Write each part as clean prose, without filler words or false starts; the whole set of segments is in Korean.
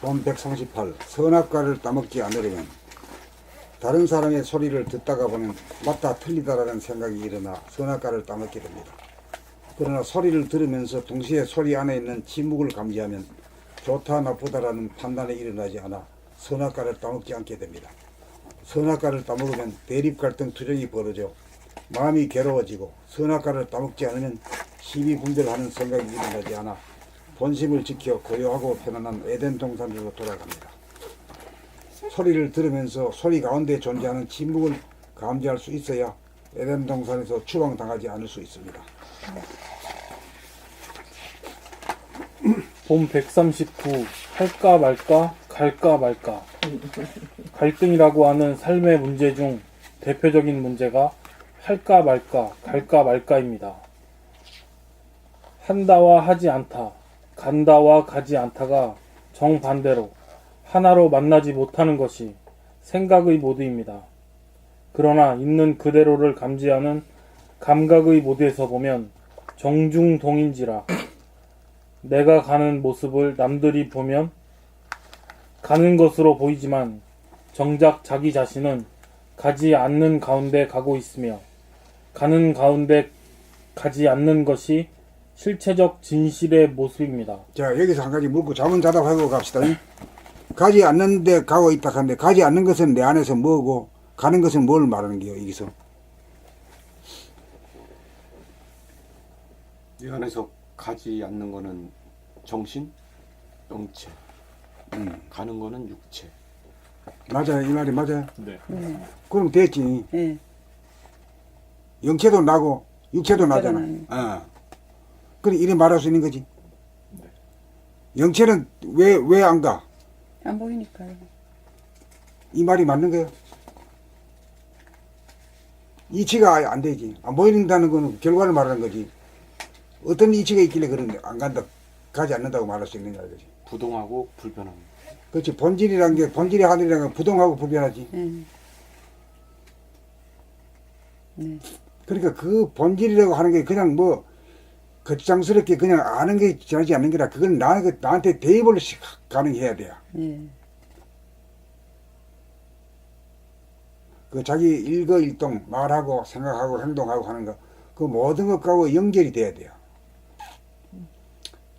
본 138. 선악과를 따먹지 않으려면 다른 사람의 소리를 듣다가 보면 맞다 틀리다라는 생각이 일어나 선악과를 따먹게 됩니다. 그러나 소리를 들으면서 동시에 소리 안에 있는 침묵을 감지하면 좋다 나쁘다라는 판단이 일어나지 않아 선악과를 따먹지 않게 됩니다. 선악과를 따먹으면 대립 갈등 투정이 벌어져 마음이 괴로워지고, 선악과를 따먹지 않으면 시비 분별하는 생각이 일어나지 않아 본심을 지켜 고요하고 편안한 에덴 동산으로 돌아갑니다. 소리를 들으면서 소리 가운데 존재하는 침묵을 감지할 수 있어야 에덴 동산에서 추방당하지 않을 수 있습니다. 본 139. 할까 말까, 갈까 말까. 갈등이라고 하는 삶의 문제 중 대표적인 문제가 할까 말까, 갈까 말까입니다. 한다와 하지 않다, 간다와 가지 않다가 정반대로 하나로 만나지 못하는 것이 생각의 모드입니다. 그러나 있는 그대로를 감지하는 감각의 모드에서 보면 정중동인지라 내가 가는 모습을 남들이 보면 가는 것으로 보이지만 정작 자기 자신은 가지 않는 가운데 가고 있으며 가는 가운데 가지 않는 것이 실체적 진실의 모습입니다. 자, 여기서 한 가지 묻고 자문자답하고 갑시다. 가지 않는 데 가고 있다 하는데 가지 않는 것은 내 안에서 뭐고 가는 것은 뭘 말하는 게요, 여기서? 이 안에서 가지 않는 거는 정신, 영체, 가는 거는 육체. 맞아요, 이 말이 맞아요. 네. 그럼 됐지. 네. 영체도 나고 육체도 나잖아. 나요. 그래 이래 말할 수 있는 거지. 네. 영체는 왜 안 가? 안 보이니까요. 이 말이 맞는 거예요. 이치가 안 되지. 안 보인다는 거는 결과를 말하는 거지. 어떤 이치가 있길래 그런데 안 간다, 가지 않는다고 말할 수 있느냐 이거지. 부동하고 불변합니다. 그렇지. 본질이란 게, 본질의 하늘이란 게 부동하고 불변하지. 네. 네. 그러니까 그 본질이라고 하는 게 그냥 뭐 거창스럽게 그냥 아는 게 지나지 않는 거라. 그건 나한테 대입을 가능해야 돼요. 네. 그 자기 일거일동 말하고 생각하고 행동하고 하는 거, 그 모든 것하고 연결이 돼야 돼요.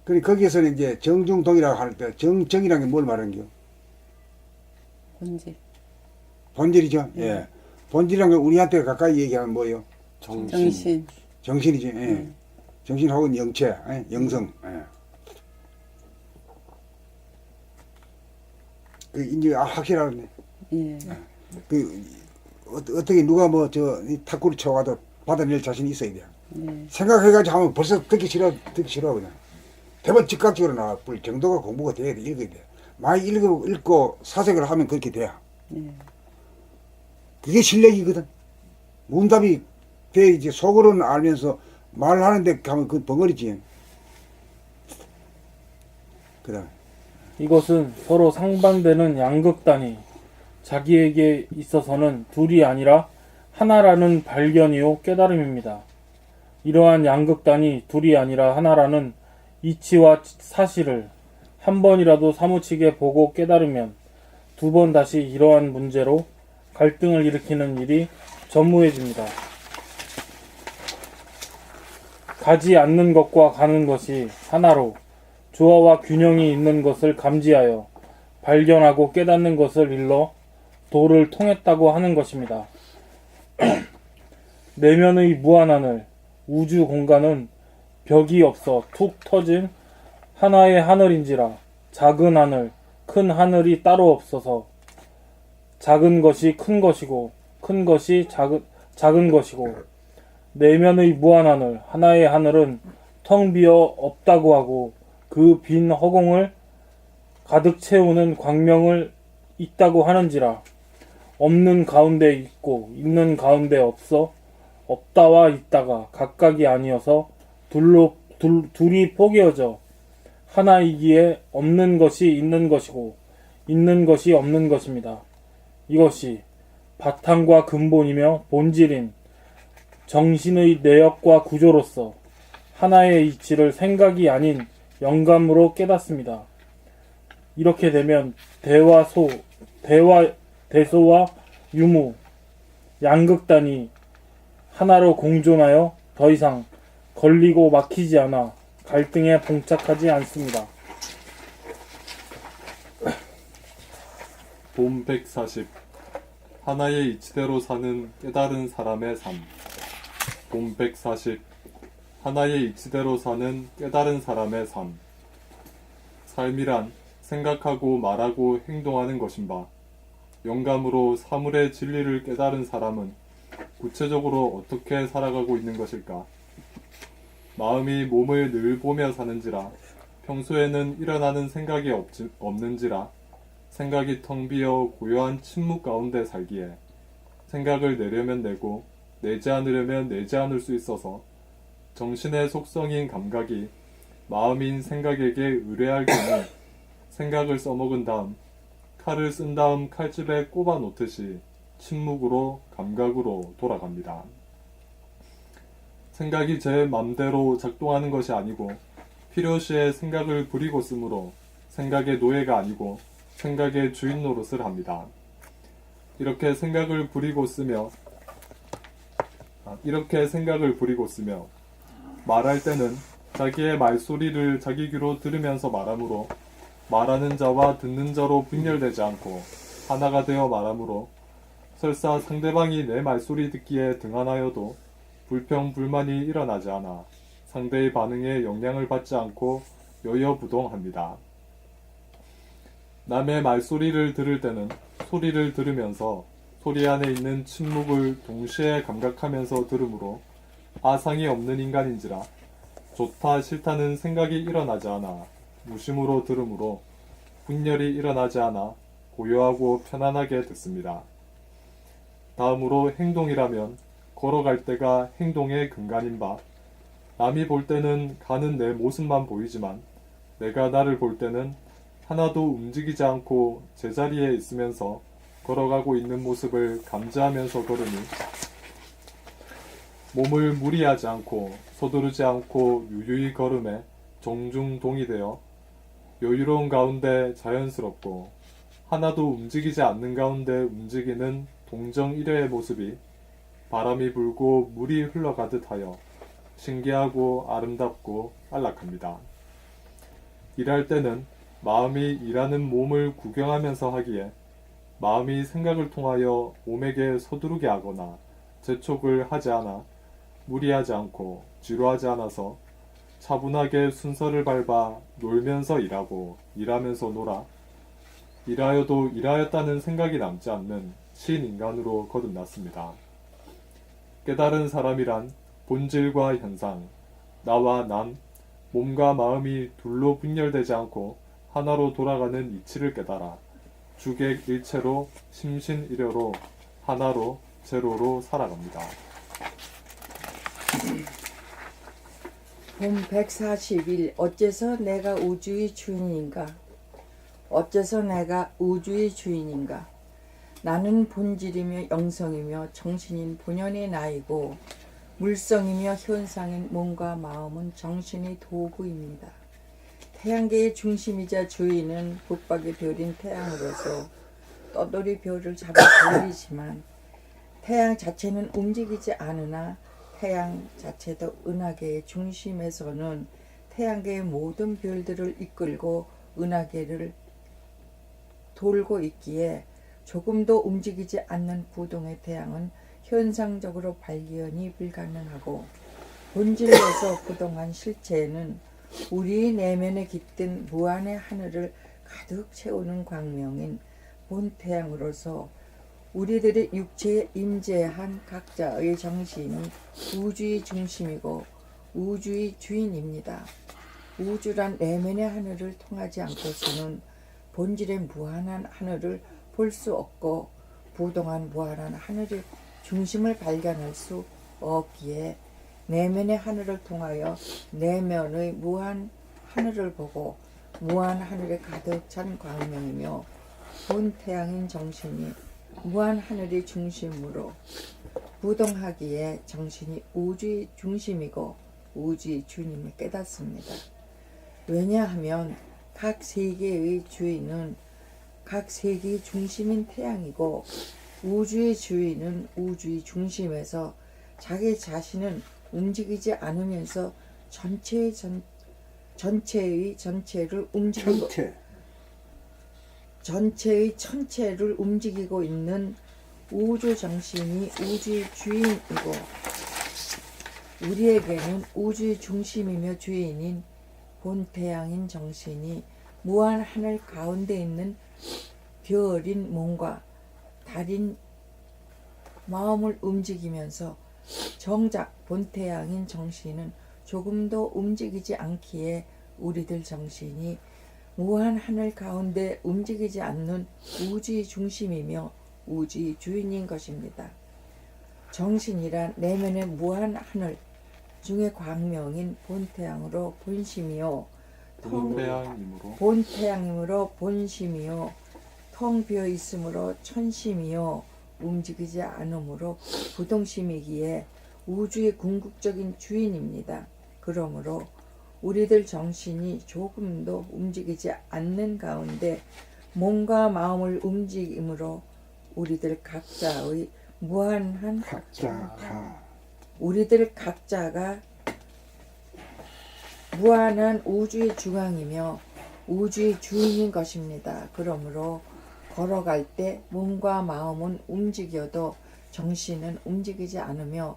그러니까 거기에서는 이제 정중동이라고 할 때 정이라는 게 뭘 말하는 거요? 본질. 본질이죠. 예. 본질이라는 걸 우리한테 가까이 얘기하면 뭐예요? 정신. 정신이지. 예. 정신 혹은 영체, 예? 영성. 예. 그 이제 확실하네. 예. 그 어떻게 누가 뭐 저 탁구를 쳐와도 받아낼 자신이 있어야 돼요. 네. 생각해가지고 하면 벌써 듣기 싫어 그냥. 대번 즉각적으로 나와 볼 정도가 공부가 돼야 돼, 읽어야 돼. 많이 읽고 사색을 하면 그렇게 돼야. 네. 그게 실력이거든. 문답이 돼 이제 속으로는 알면서 말하는데 가면 그 벙어리지. 그다음 이것은 서로 상반되는 양극단이 자기에게 있어서는 둘이 아니라 하나라는 발견이요 깨달음입니다. 이러한 양극단이 둘이 아니라 하나라는 이치와 사실을 한 번이라도 사무치게 보고 깨달으면 두 번 다시 이러한 문제로 갈등을 일으키는 일이 전무해집니다. 가지 않는 것과 가는 것이 하나로 조화와 균형이 있는 것을 감지하여 발견하고 깨닫는 것을 일러 도를 통했다고 하는 것입니다. 내면의 무한하늘, 우주 공간은 벽이 없어 툭 터진 하나의 하늘인지라 작은 하늘, 큰 하늘이 따로 없어서 작은 것이 큰 것이고 큰 것이 작은 것이고 내면의 무한하늘, 하나의 하늘은 텅 비어 없다고 하고 그 빈 허공을 가득 채우는 광명을 있다고 하는지라 없는 가운데 있고 있는 가운데 없어 없다와 있다가 각각이 아니어서 둘이 포개어져 하나이기에 없는 것이 있는 것이고 있는 것이 없는 것입니다. 이것이 바탕과 근본이며 본질인 정신의 내역과 구조로서 하나의 이치를 생각이 아닌 영감으로 깨닫습니다. 이렇게 되면 대소와 유무, 양극단이 하나로 공존하여 더 이상 걸리고 막히지 않아 갈등에 봉착하지 않습니다. 봄 140 하나의 이치대로 사는 깨달은 사람의 삶. 봄 140 하나의 이치대로 사는 깨달은 사람의 삶. 삶이란 생각하고 말하고 행동하는 것인바 영감으로 사물의 진리를 깨달은 사람은 구체적으로 어떻게 살아가고 있는 것일까? 마음이 몸을 늘 보며 사는지라 평소에는 일어나는 생각이 없는지라 생각이 텅 비어 고요한 침묵 가운데 살기에 생각을 내려면 내고 내지 않으려면 내지 않을 수 있어서 정신의 속성인 감각이 마음인 생각에게 의뢰할 경우 생각을 써먹은 다음 칼을 쓴 다음 칼집에 꼽아 놓듯이 침묵으로 감각으로 돌아갑니다. 생각이 제 맘대로 작동하는 것이 아니고 필요시에 생각을 부리고 쓰므로 생각의 노예가 아니고 생각의 주인 노릇을 합니다. 이렇게 생각을 부리고 쓰며 말할 때는 자기의 말소리를 자기 귀로 들으면서 말하므로 말하는 자와 듣는 자로 분열되지 않고 하나가 되어 말하므로 설사 상대방이 내 말소리 듣기에 등한하여도 불평불만이 일어나지 않아 상대의 반응에 영향을 받지 않고 여여부동합니다. 남의 말소리를 들을 때는 소리를 들으면서 소리 안에 있는 침묵을 동시에 감각하면서 들으므로 아상이 없는 인간인지라 좋다 싫다는 생각이 일어나지 않아 무심으로 들으므로 분열이 일어나지 않아 고요하고 편안하게 듣습니다. 다음으로 행동이라면 걸어갈 때가 행동의 근간인 바 남이 볼 때는 가는 내 모습만 보이지만 내가 나를 볼 때는 하나도 움직이지 않고 제자리에 있으면서 걸어가고 있는 모습을 감지하면서 걸으니 몸을 무리하지 않고 서두르지 않고 유유히 걸음에 종중동이 되어 여유로운 가운데 자연스럽고 하나도 움직이지 않는 가운데 움직이는 동정일여의 모습이 바람이 불고 물이 흘러가듯 하여 신기하고 아름답고 안락합니다. 일할 때는 마음이 일하는 몸을 구경하면서 하기에 마음이 생각을 통하여 몸에게 서두르게 하거나 재촉을 하지 않아 무리하지 않고 지루하지 않아서 차분하게 순서를 밟아 놀면서 일하고 일하면서 놀아 일하여도 일하였다는 생각이 남지 않는 신인간으로 거듭났습니다. 깨달은 사람이란 본질과 현상, 나와 남, 몸과 마음이 둘로 분열되지 않고 하나로 돌아가는 이치를 깨달아 주객일체로 심신일여로 하나로 제로로 살아갑니다. 봄 141 어째서 내가 우주의 주인인가? 어째서 내가 우주의 주인인가? 나는 본질이며 영성이며 정신인 본연의 나이고 물성이며 현상인 몸과 마음은 정신의 도구입니다. 태양계의 중심이자 주인은 북박의 별인 태양으로서 떠돌이 별을 잡아 돌리지만 태양 자체는 움직이지 않으나 태양 자체도 은하계의 중심에서는 태양계의 모든 별들을 이끌고 은하계를 돌고 있기에 조금도 움직이지 않는 부동의 태양은 현상적으로 발견이 불가능하고 본질에서 부동한 실체에는 우리 내면에 깃든 무한의 하늘을 가득 채우는 광명인 본태양으로서 우리들의 육체에 임재한 각자의 정신이 우주의 중심이고 우주의 주인입니다. 우주란 내면의 하늘을 통하지 않고서는 본질의 무한한 하늘을 볼 수 없고 부동한 무한한 하늘의 중심을 발견할 수 없기에 내면의 하늘을 통하여 내면의 무한 하늘을 보고 무한 하늘에 가득 찬 광명이며 본 태양인 정신이 무한 하늘의 중심으로 부동하기에 정신이 우주의 중심이고 우주의 주님을 깨닫습니다. 왜냐하면 각 세계의 주인은 각 세계의 중심인 태양이고 우주의 주인은 우주의 중심에서 자기 자신은 움직이지 않으면서 전체의 전체를 움직이고 천체. 전체의 천체를 움직이고 있는 우주 정신이 우주의 주인이고 우리에게는 우주의 중심이며 주인인 본 태양인 정신이 무한 하늘 가운데 있는 별인 몸과 달인 마음을 움직이면서 정작 본 태양인 정신은 조금도 움직이지 않기에 우리들 정신이 무한 하늘 가운데 움직이지 않는 우주의 중심이며 우주의 주인인 것입니다. 정신이란 내면의 무한 하늘 중의 광명인 본태양으로 본심이요 본태양이므로 본심이요 텅 비어 있으므로 천심이요 움직이지 않으므로 부동심이기에 우주의 궁극적인 주인입니다. 그러므로 우리들 정신이 조금도 움직이지 않는 가운데 몸과 마음을 움직임으로 우리들 각자의 무한한 우리들 각자가 무한한 우주의 중앙이며 우주의 주인인 것입니다. 그러므로 걸어갈 때 몸과 마음은 움직여도 정신은 움직이지 않으며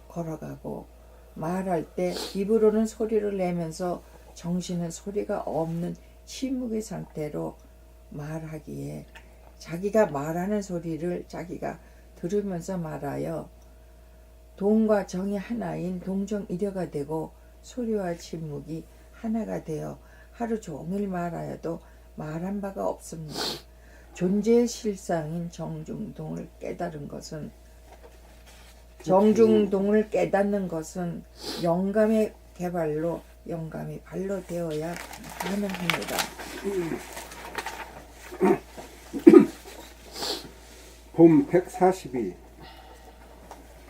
걸어가고 말할 때 입으로는 소리를 내면서 정신은 소리가 없는 침묵의 상태로 말하기에 자기가 말하는 소리를 자기가 들으면서 말하여 동과 정이 하나인 동정이려가 되고 소리와 침묵이 하나가 되어 하루 종일 말하여도 말한 바가 없습니다. 존재의 실상인 정중동을 깨달은 것은 정중동을 깨닫는 것은 영감의 개발로 영감이 발로 되어야 가능합니다. 봄 142.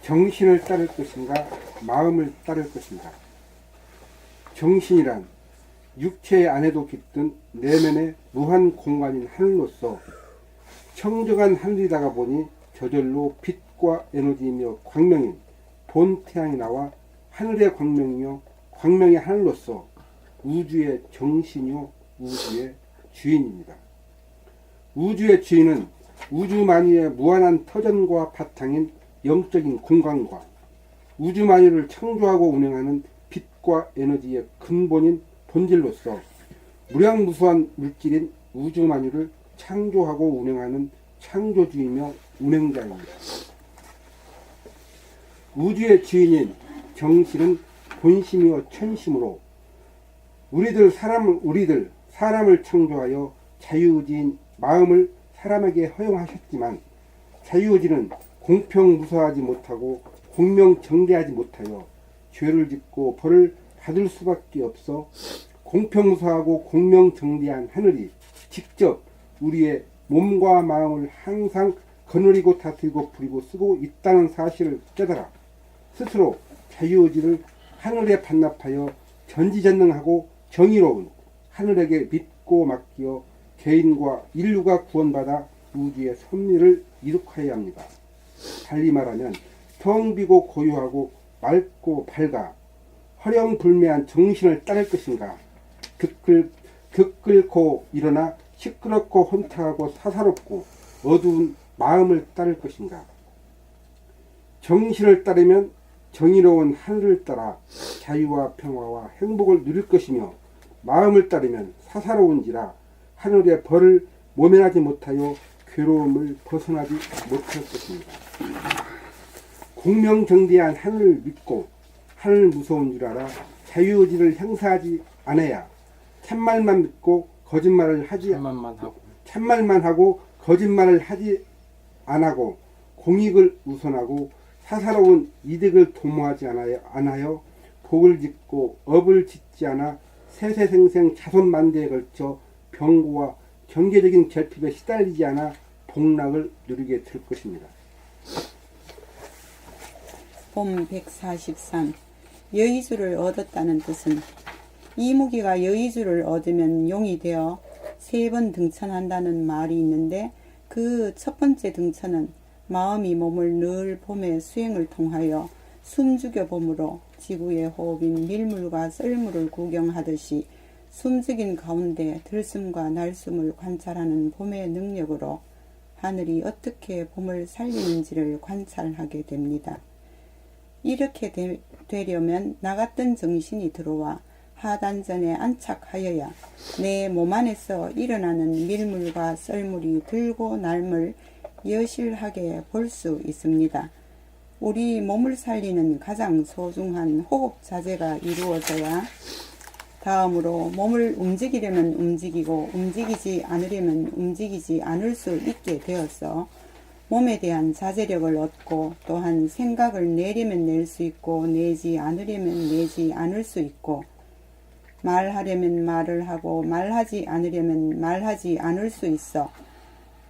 정신을 따를 것인가 마음을 따를 것인가. 정신이란 육체 안에도 깃든 내면의 무한 공간인 하늘로서 청정한 하늘이다가 보니 저절로 빛과 에너지이며 광명인 본 태양이 나와 하늘의 광명이며 광명의 하늘로서 우주의 정신이요 우주의 주인입니다. 우주의 주인은 우주 만유의 무한한 터전과 바탕인 영적인 공간과 우주 만유를 창조하고 운행하는 빛과 에너지의 근본인 본질로서 무량무수한 물질인 우주 만유를 창조하고 운행하는 창조주이며 운행자입니다. 우주의 주인인 정신은 본심이요 천심으로 우리들 사람을 창조하여 자유의지인 마음을 사람에게 허용하셨지만 자유의지는 공평무사하지 못하고 공명정대하지 못하여 죄를 짓고 벌을 받을 수밖에 없어 공평무사하고 공명정대한 하늘이 직접 우리의 몸과 마음을 항상 거느리고 다스리고 부리고 쓰고 있다는 사실을 깨달아 스스로 자유의지를 하늘에 반납하여 전지전능하고 정의로운 하늘에게 믿고 맡기어 개인과 인류가 구원받아 우주의 섭리를 이룩하여야 합니다. 달리 말하면 텅 비고 고요하고 맑고 밝아 허령불매한 정신을 따를 것인가 끓고 일어나 시끄럽고 혼탁하고 사사롭고 어두운 마음을 따를 것인가. 정신을 따르면 정의로운 하늘을 따라 자유와 평화와 행복을 누릴 것이며 마음을 따르면 사사로운지라 하늘의 벌을 모면하지 못하여 괴로움을 벗어나지 못할 것입니다. 공명정대한 하늘을 믿고 하늘 무서운 줄 알아 자유의지를 행사하지 않아야 참말만 믿고 거짓말을 하지 참말만 하고 거짓말을 하지 안하고 공익을 우선하고 사사로운 이득을 도모하지 않아요 복을 짓고 업을 짓지 않아 세세생생 자손만대에 걸쳐 병고와 경제적인 결핍에 시달리지 않아 복락을 누리게 될 것입니다. 봄 143. 여의주를 얻었다는 뜻은 이무기가 여의주를 얻으면 용이 되어 3번 등천한다는 말이 있는데 그 첫 번째 등천은 마음이 몸을 늘 봄의 수행을 통하여 숨죽여 봄으로 지구의 호흡인 밀물과 썰물을 구경하듯이 숨죽인 가운데 들숨과 날숨을 관찰하는 봄의 능력으로 하늘이 어떻게 봄을 살리는지를 관찰하게 됩니다. 이렇게 되려면 나 같은 정신이 들어와 하단전에 안착하여야 내 몸 안에서 일어나는 밀물과 썰물이 들고 날을 여실하게 볼 수 있습니다. 우리 몸을 살리는 가장 소중한 호흡 자제가 이루어져야 다음으로 몸을 움직이려면 움직이고 움직이지 않으려면 움직이지 않을 수 있게 되어서 몸에 대한 자제력을 얻고 또한 생각을 내려면 낼 수 있고 내지 않으려면 내지 않을 수 있고 말하려면 말을 하고 말하지 않으려면 말하지 않을 수 있어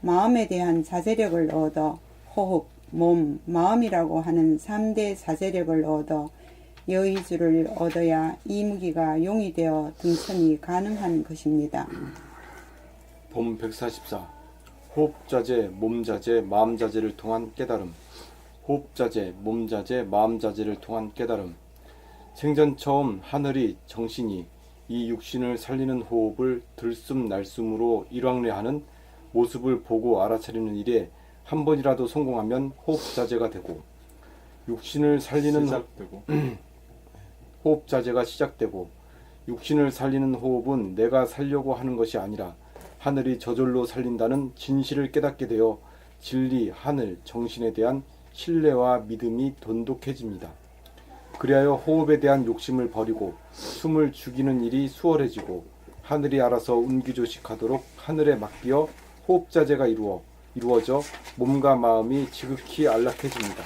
마음에 대한 자제력을 얻어 호흡, 몸, 마음이라고 하는 3대 자제력을 얻어 여의주를 얻어야 이무기가 용이 되어 등천이 가능한 것입니다. 봄 144 호흡자재, 몸자재, 마음자재를 통한 깨달음. 호흡자재, 몸자재, 마음자재를 통한 깨달음. 생전 처음 하늘이 정신이 이 육신을 살리는 호흡을 들숨 날숨으로 일왕래하는 모습을 보고 알아차리는 일에 한 번이라도 성공하면 호흡자재가 되고 육신을 살리는 시작되고 호흡자재가 시작되고 육신을 살리는 호흡은 내가 살려고 하는 것이 아니라 하늘이 저절로 살린다는 진실을 깨닫게 되어 진리, 하늘, 정신에 대한 신뢰와 믿음이 돈독해집니다. 그리하여 호흡에 대한 욕심을 버리고 숨을 죽이는 일이 수월해지고 하늘이 알아서 운기조식하도록 하늘에 맡겨 호흡자재가 이루어져 몸과 마음이 지극히 안락해집니다.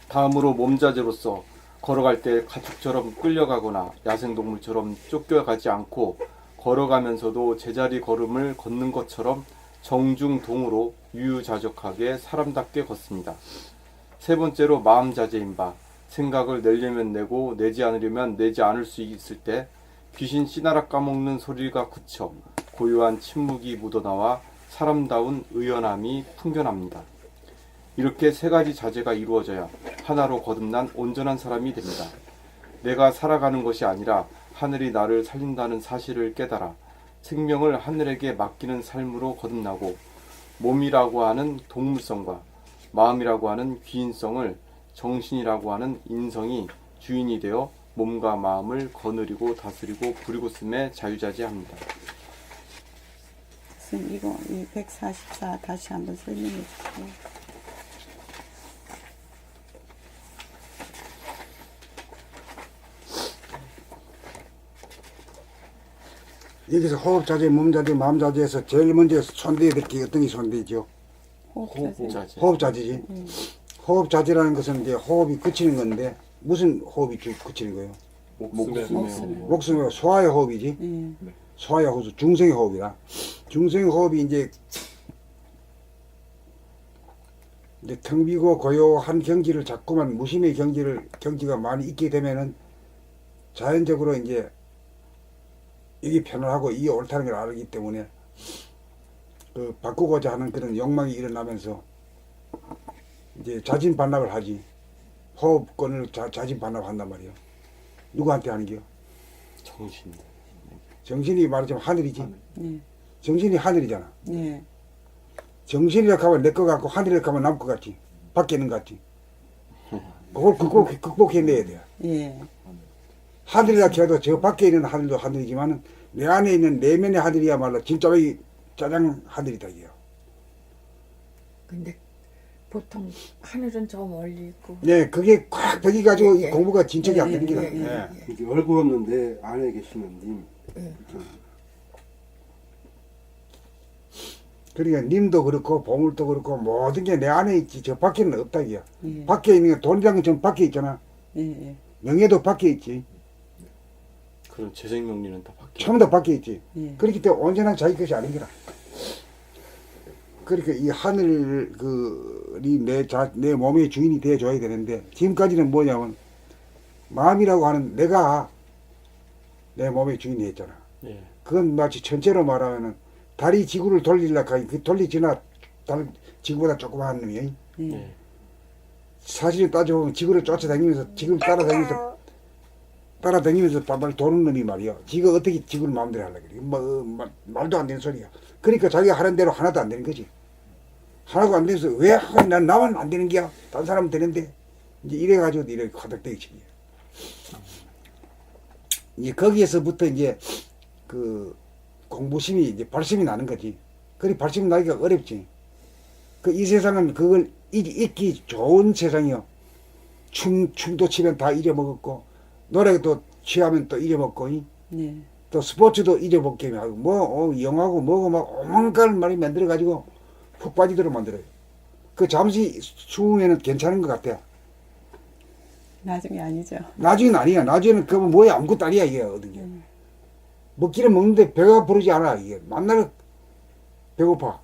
다음으로 몸자재로서 걸어갈 때 가축처럼 끌려가거나 야생동물처럼 쫓겨가지 않고 걸어가면서도 제자리 걸음을 걷는 것처럼 정중동으로 유유자적하게 사람답게 걷습니다. 세 번째로 마음자재인 바 생각을 내려면 내고 내지 않으려면 내지 않을 수 있을 때 귀신 씨나락 까먹는 소리가 그쳐 고요한 침묵이 묻어나와 사람다운 의연함이 풍겨납니다. 이렇게 세 가지 자재가 이루어져야 하나로 거듭난 온전한 사람이 됩니다. 내가 살아가는 것이 아니라 하늘이 나를 살린다는 사실을 깨달아 생명을 하늘에게 맡기는 삶으로 거듭나고 몸이라고 하는 동물성과 마음이라고 하는 귀인성을 정신이라고 하는 인성이 주인이 되어 몸과 마음을 거느리고 다스리고 부리고 쓰매 자유자재합니다. 선생님 이거 이 144 다시 한번 설명해 주세요. 여기서 호흡자재, 몸자재, 마음자재에서 제일 먼저 손대야 될 게 어떤 게 손대죠? 호흡자재. 호흡자재. 호흡자재지. 호흡자재라는 것은 이제 호흡이 그치는 건데 무슨 호흡이 그치는 거예요? 목숨의 목숨의 소화의 호흡이지. 예. 소화의 호흡, 중성의 호흡이라. 중성의 호흡이 이제 텅 비고 고요한 경지를 자꾸만 무심의 경지가 많이 있게 되면은 자연적으로 이제 이게 편안하고 이게 옳다는 걸 알기 때문에 그 바꾸고자 하는 그런 욕망이 일어나면서 이제 자진반납을 하지. 호흡권을 자진반납한단 말이에요. 누구한테 하는 게요? 정신. 정신이 말하자면 하늘이지. 네. 정신이 하늘이잖아. 네. 정신이라고 하면 내 거 같고 하늘이라고 하면 남 거 같지. 밖에 있는 거 같지. 그걸 극복해내야 돼요. 예. 하늘이라고 해도 저 밖에 있는 하늘도 하늘이지만 내 안에 있는 내면의 하늘이야말로 진짜로 짜장 하늘이다 이게요. 근데 보통 하늘은 저 멀리 있고 네, 그게 꽉 벽이 가지고 예, 예. 공부가 진척이 안 예, 되는 게다. 예, 예, 예. 예. 이게 얼굴 없는데 안에 계시는 님. 예. 그러니까 님도 그렇고 보물도 그렇고 모든 게 내 안에 있지 저 밖에는 없다 이게요. 예. 밖에 있는 게 돈이라는 건 전 밖에 있잖아. 예. 예. 명예도 밖에 있지. 그런 재생명리는 다 바뀌어. 처음 다 밖에 있지. 예. 그렇기 때문에 온전한 자기 것이 아닌 거라. 그러니까 이 하늘 내 몸의 주인이 되어줘야 되는데 지금까지는 뭐냐면 마음이라고 하는 내가 내 몸의 주인이 했잖아. 예. 그건 마치 전체로 말하면은 달이 지구를 돌리려고 하니 그 돌리지나 달 지구보다 조그마한 놈이야. 예. 예. 사실 따져보면 지구를 쫓아다니면서 지구를 따라다니면서 발발 도는 놈이 말이야. 지가 어떻게 지구를 마음대로 하려고 그래. 말도 안 되는 소리야. 그러니까 자기가 하는 대로 하나도 안 되는 거지. 하나도 안 되면서 왜 난 나만 안 되는 게야? 다른 사람은 되는데. 이제 이래가지고 이렇게 화덕대기 치기야. 이제 거기에서부터 이제 그 공부심이 이제 발심이 나는 거지. 그리 발심이 나기가 어렵지. 그 이 세상은 그걸 잊기 좋은 세상이요. 춤도 치면 다 잊어먹었고, 노래도 취하면 또 잊어먹고, 네. 또 스포츠도 잊어먹게 하고, 영화고 뭐고 막 오만갈 말이 만들어가지고 푹 빠지도록 만들어요. 그 잠시 수응에는 괜찮은 것 같아. 나중에 아니죠. 나중에는 아니야. 나중에는 그거 뭐야 아무것도 아니야 이게 얻은 게. 먹기는 먹는데 배가 부르지 않아 이게. 만날 배고파.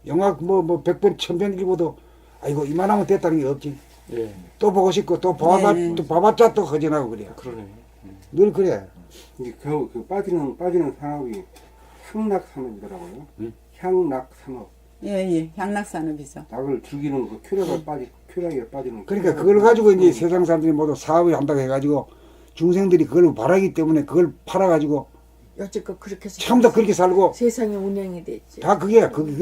영화 뭐 100번 1000번 읽어도 아이고 이만하면 됐다는 게 없지. 예. 또 보고 싶고 또 네. 봐봤자 또 허전하고 그래. 그러네. 늘 그래. 이제 그 빠지는 산업이 향락산업이더라고요. 응? 향락산업. 예. 향락산업이죠. 낙을 죽이는 그 쾌락에 빠지는. 그러니까 그걸 가지고 이제 세상 사람들이 모두 사업을 한다고 해가지고 중생들이 그걸 바라기 때문에 그걸 팔아가지고 여지껏 그렇게 해서 참다 그렇게 살고 세상이 운영이 됐지. 다 그게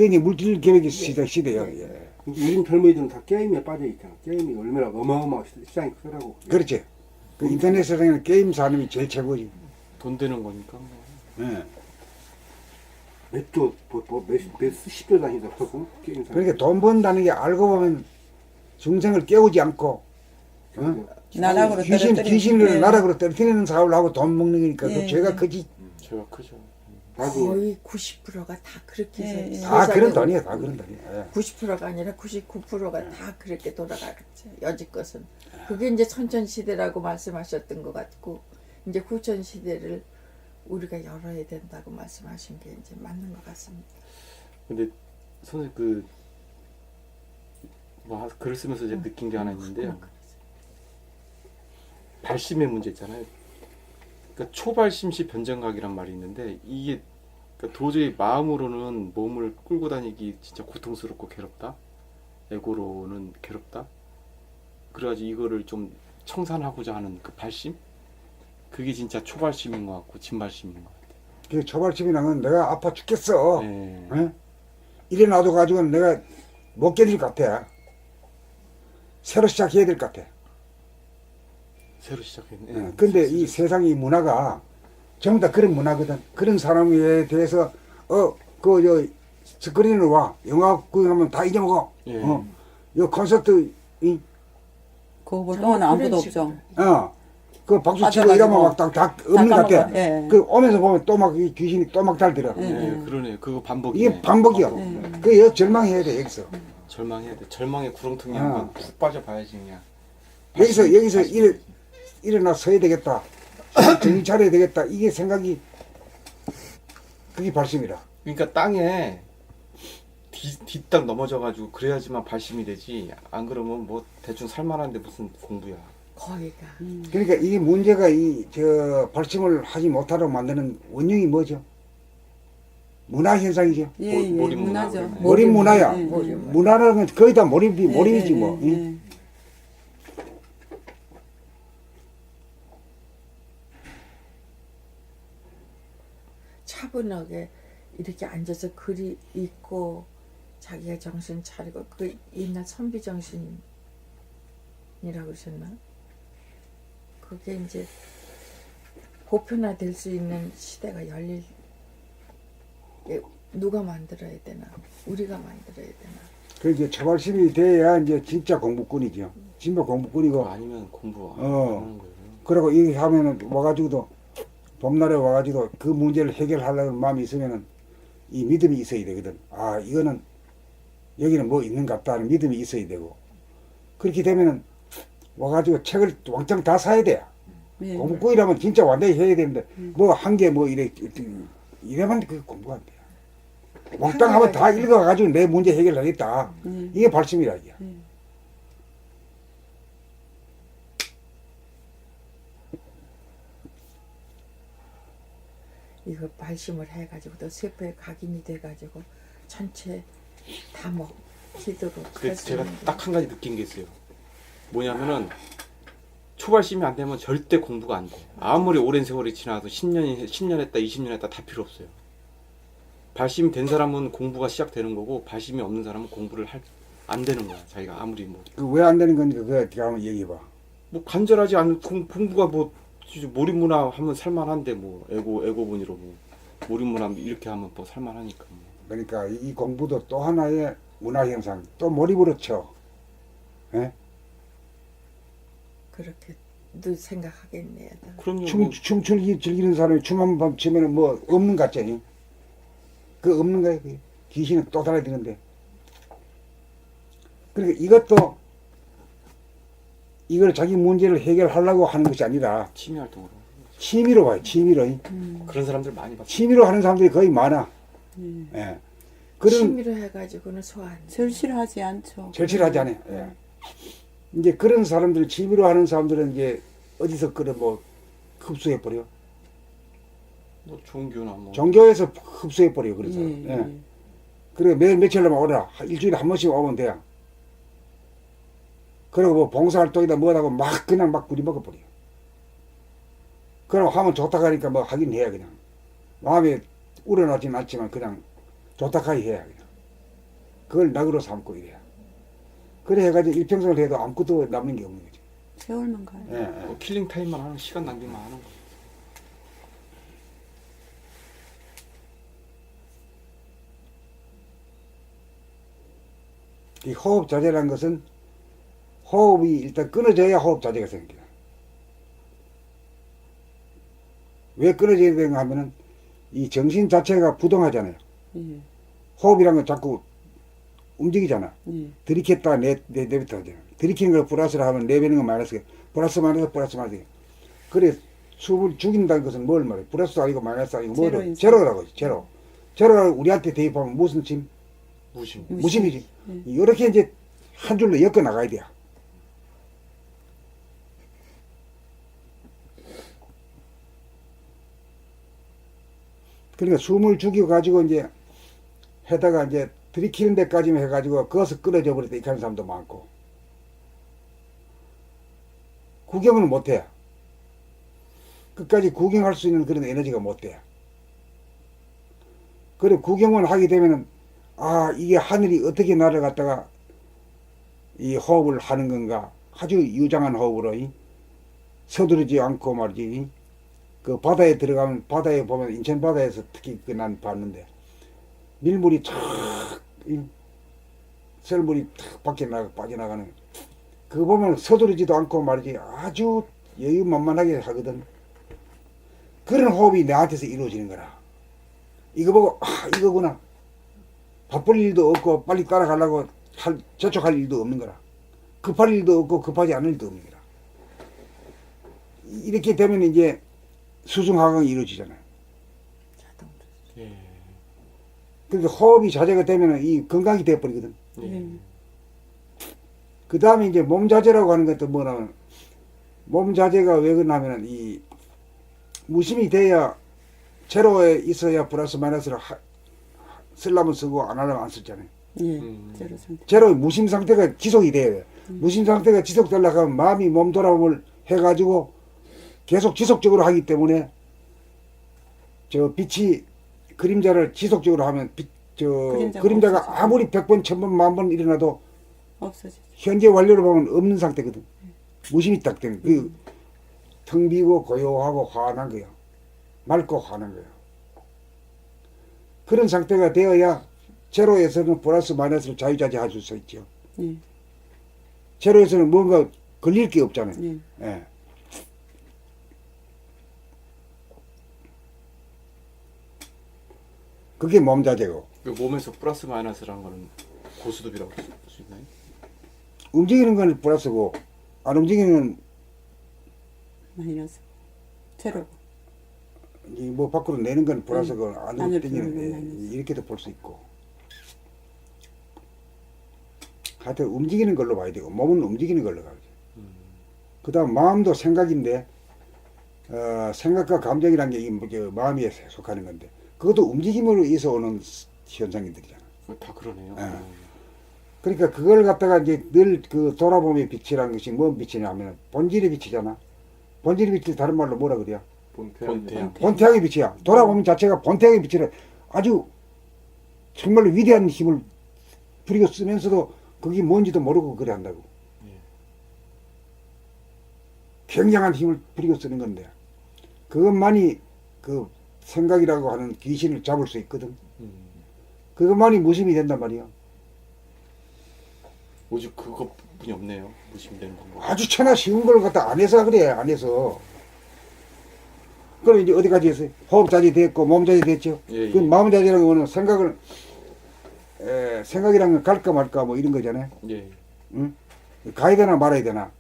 이제 물질 계획의 시대야. 예. 요즘 젊은이들은 다 게임에 빠져 있잖아. 게임이 얼마나 어마어마하게 시장이 크더라고. 그렇지. 그 인터넷 세상에는 게임 산업이 제일 최고지. 돈 되는 거니까. 뭐. 예. 몇 수십조 단위다 게임 사. 그러니까 돈 번다는 게 알고 보면 중생을 깨우지 않고 나락으로 귀신을 예. 나락으로 떨어뜨리는 사업을 하고 돈 먹는 거니까 예, 그 죄가 예. 크지. 죄가 크죠. 거의 90%가 다 그렇게 예, 해서 다 그런 돈이야. 다 그런 돈이야. 예. 90%가 아니라 99%가 다 그렇게 돌아가겠죠. 여지껏은. 그게 이제 선천시대라고 말씀하셨던 것 같고, 이제 후천시대를 우리가 열어야 된다고 말씀하신 게 이제 맞는 것 같습니다. 근데 선생님 뭐 글을 쓰면서 이제 느낀 게 하나 있는데요. 발심의 문제 있잖아요. 그러니까 초발심시 변정각이란 말이 있는데 이게 그러니까 도저히 마음으로는 몸을 끌고 다니기 진짜 고통스럽고 괴롭다. 에고로는 괴롭다. 그래가지고 이거를 좀 청산하고자 하는 그 발심? 그게 진짜 초발심인 것 같고 진발심인 것 같아요. 그 초발심이라는 건 내가 아파 죽겠어. 네. 예? 이래 놔둬 가지고는 내가 못 견딜 것 같아. 새로 시작해야 될 것 같아. 새로 시작했네. 예. 근데 이 세상의 문화가 전부 다 그런 문화거든. 그런 사람에 대해서 스크린을 와 영화 구경하면 다 잊어먹어. 예. 요 콘서트 그거 볼 동안 아무도 없죠. 그 박수 치고 빠져가지고 이러면 막 다 없는 것 같아. 까먹어. 예. 그 오면서 보면 또 막 귀신이 또 막 달더라. 예, 그러네요. 그거 반복이네. 이게 반복이야. 그 절망해야 돼 여기서. 절망해야 돼. 절망의 구렁텅이 아. 한번 푹 빠져봐야지 그냥. 여기서 일어나 서야 되겠다. 정신 차려야 되겠다. 이게 생각이 그게 발심이라. 그러니까 땅에 뒤땅 넘어져가지고 그래야지만 발심이 되지. 안 그러면 뭐 대충 살만한데 무슨 공부야. 거기가. 그러니까 이 문제가 발심을 하지 못하도록 만드는 원흉이 뭐죠? 문화 현상이죠. 예, 몰입 문화죠. 문화. 몰입 문화야. 예, 예. 문화라는 건 거의 다 몰입이지 뭐. 예, 응? 예. 차분하게 이렇게 앉아서 글이 읽고 자기가 정신 차리고 그 옛날 선비 정신이라고 그러셨나? 그게 이제 보편화될 수 있는 시대가 열릴 게 누가 만들어야 되나? 우리가 만들어야 되나? 그 이제 초발심이 돼야 이제 진짜 공부꾼이죠. 진짜 공부꾼이고. 아니면 공부 안 어. 하는 거예요. 그리고 이렇게 하면은 와가지고도 봄날에 와가지고 그 문제를 해결하려는 마음이 있으면은 이 믿음이 있어야 되거든. 아 이거는 여기는 뭐 있는 것 같다 하는 믿음이 있어야 되고 그렇게 되면은 와가지고 책을 왕창 다 사야 돼. 예. 공부꾼이라면 진짜 완전히 해야 되는데 뭐 한 개 뭐 이래만 그 공부가 안 돼. 왕땅 하면 다 읽어가지고 내 문제 해결하겠다. 이게 발심이라 이게. 이거 발심을 해가지고 또 세포에 각인이 돼가지고 전체 다 먹히도록 근데 할 수 제가 있는 게. 딱 한 가지 느낀 게 있어요. 뭐냐면은 초발심이 안 되면 절대 공부가 안 돼. 아무리 오랜 세월이 지나도 10년 했다, 20년 했다 다 필요 없어요. 발심이 된 사람은 공부가 시작되는 거고 발심이 없는 사람은 공부를 안 되는 거야. 자기가 아무리 뭐 왜 안 되는 건지 그거 한번 얘기해봐. 간절하지 않은 공부가 뭐 몰입문화 하면 살만한데 뭐 애고분이로 뭐 몰입문화 이렇게 하면 뭐 살만하니까 뭐. 그러니까 이 공부도 또 하나의 문화 현상, 또 몰입으로 쳐. 예? 그렇게도 생각하겠네요. 그럼요. 춤 즐기는 사람이 춤 한 번 추면은 뭐 없는 것 같잖아요. 그 없는 거예요. 그게. 귀신은 또 달아드는데. 그러니까 이것도 이걸 자기 문제를 해결하려고 하는 것이 아니라 취미 활동으로 취미로 봐요. 취미로. 그런 사람들 많이 봤어요. 취미로 하는 사람들이 거의 많아. 예. 그런 취미로 해가지고는 소환. 절실하지 않죠. 절실하지 않아요. 예. 이제 그런 사람들, 취미로 하는 사람들은 이제 어디서 그런 뭐 흡수해 버려. 뭐 종교나 뭐 종교에서 흡수해 버려 그런 사람. 예, 예. 예. 그래 며칠만 오라. 일주일에 한 번씩 오면 돼. 그리고 뭐 봉사활동이다 뭐하고 막 그냥 막 부리먹어 버려. 그럼 하면 좋다 하니까 뭐 하긴 해야 그냥. 마음에 우러나진 않지만 그냥 좋다 하기 해야 그냥. 그걸 낙으로 삼고 이래야. 그래 해가지고 일평생을 해도 아무것도 남는 게 없는 거지. 세월만 가요. 예, 예. 뭐 킬링 타임만 하는 시간 낭비만 하는 거. 이 호흡 자제라는 것은 호흡이 일단 끊어져야 호흡 자제가 생겨요. 왜 끊어져야 되는가 하면은 이 정신 자체가 부동하잖아요. 예, 호흡이란 건 자꾸 움직이잖아. 예. 들이켰다가 내뱉어 하잖아. 들이키는 걸 플러스로 하면 내뱉는 건 마이너스야. 플러스 마이너스. 그래 숨을 죽인다는 것은 뭘 말해? 플러스도 아니고 마이너스 아니고 뭐를? 제로라고 하지. 제로. 제로라고 우리한테 대입하면 무슨 침? 무심. 무심이지. 이렇게 이제 한 줄로 엮어 나가야 돼. 그러니까 숨을 죽여 가지고 이제 해다가 이제 들이키는 데까지만 해가지고 그것을 끊어져 버렸다 이렇게 하는 사람도 많고 구경은 못해. 끝까지 구경할 수 있는 그런 에너지가 못 돼. 그리고 구경을 하게 되면은 아 이게 하늘이 어떻게 나를 갖다가 이 호흡을 하는 건가 아주 유장한 호흡으로 서두르지 않고 말이지. 그 바다에 들어가면 바다에 보면 인천 바다에서 특히 그 난 봤는데 밀물이 탁 썰물이 탁 밖에 빠져나가는 그거 보면 서두르지도 않고 말이지 아주 여유만만하게 하거든. 그런 호흡이 나한테서 이루어지는 거라. 이거 보고 아 이거구나. 바쁠 일도 없고 빨리 따라가려고 저촉할 일도 없는 거라. 급할 일도 없고 급하지 않을 일도 없는 거라. 이렇게 되면 이제 수승화강이 이루어지잖아요. 예. 그러니까 호흡이 자제가 되면 이 건강이 되어버리거든. 예. 그 다음에 이제 몸 자제라고 하는 것도 뭐냐면 몸 자제가 왜 그러냐면 이 무심이 돼야 제로에 있어야 플러스 마이너스를 쓰려면 쓰고 안 하려면 안 쓰잖아요. 예, 제로 상태. 제로의 무심 상태가 지속이 돼야 돼. 무심 상태가 지속되려고 하면 마음이 몸 돌아옴을 해가지고 계속 지속적으로 하기 때문에 저 빛이 그림자를 지속적으로 하면 그림자가 없어지죠. 아무리 100번, 1000번, 만번 일어나도 없어지죠. 현재 완료로 보면 없는 상태거든. 무심이 딱 된. 텅 비고 고요하고 환한 거야. 맑고 환한 거야. 그런 상태가 되어야 제로에서는 플러스 마이너스를 자유자재할 수 있죠. 예, 제로에서는 뭔가 걸릴 게 없잖아요. 예. 예. 그게 몸 자제고. 그 몸에서 플러스 마이너스라는 거는 고스톱이라고 볼 수 있나요? 움직이는 건 플러스고 안 움직이는 건 마이너스. 제로. 뭐 밖으로 내는 건 플러스고 안으로 안으로 당기는 들어오는 게 마이너스. 이렇게도 볼 수 있고. 하여튼 움직이는 걸로 봐야 되고 몸은 움직이는 걸로 가야지. 그 다음 마음도 생각인데 생각과 감정이란 게 마음에 속하는 건데 그것도 움직임으로 의해서 오는 현상들이잖아. 다 그러네요. 그러니까 그걸 갖다가 이제 늘 그 돌아보면 빛이라는 것이 뭔 빛이냐 하면 본질의 빛이잖아. 본질의 빛을 다른 말로 뭐라 그래요? 본태양. 본태양의 빛이야. 돌아보면 자체가 본태양의 빛이라 아주 정말로 위대한 힘을 부리고 쓰면서도 그게 뭔지도 모르고 그래 한다고. 굉장한 힘을 부리고 쓰는 건데 그것만이 그 생각이라고 하는 귀신을 잡을 수 있거든. 그것만이 무심이 된단 말이야. 오직 그것뿐이 없네요. 무심되는 방법. 아주 천하 쉬운 걸 갖다 안 해서 그래. 안 해서. 그럼 이제 어디까지 했어요? 호흡자지 됐고 몸자지 됐죠. 예, 그 예. 마음자지라고 하는 생각을 생각이란 건 갈까 말까 뭐 이런 거잖아요. 예. 응? 가야 되나 말아야 되나.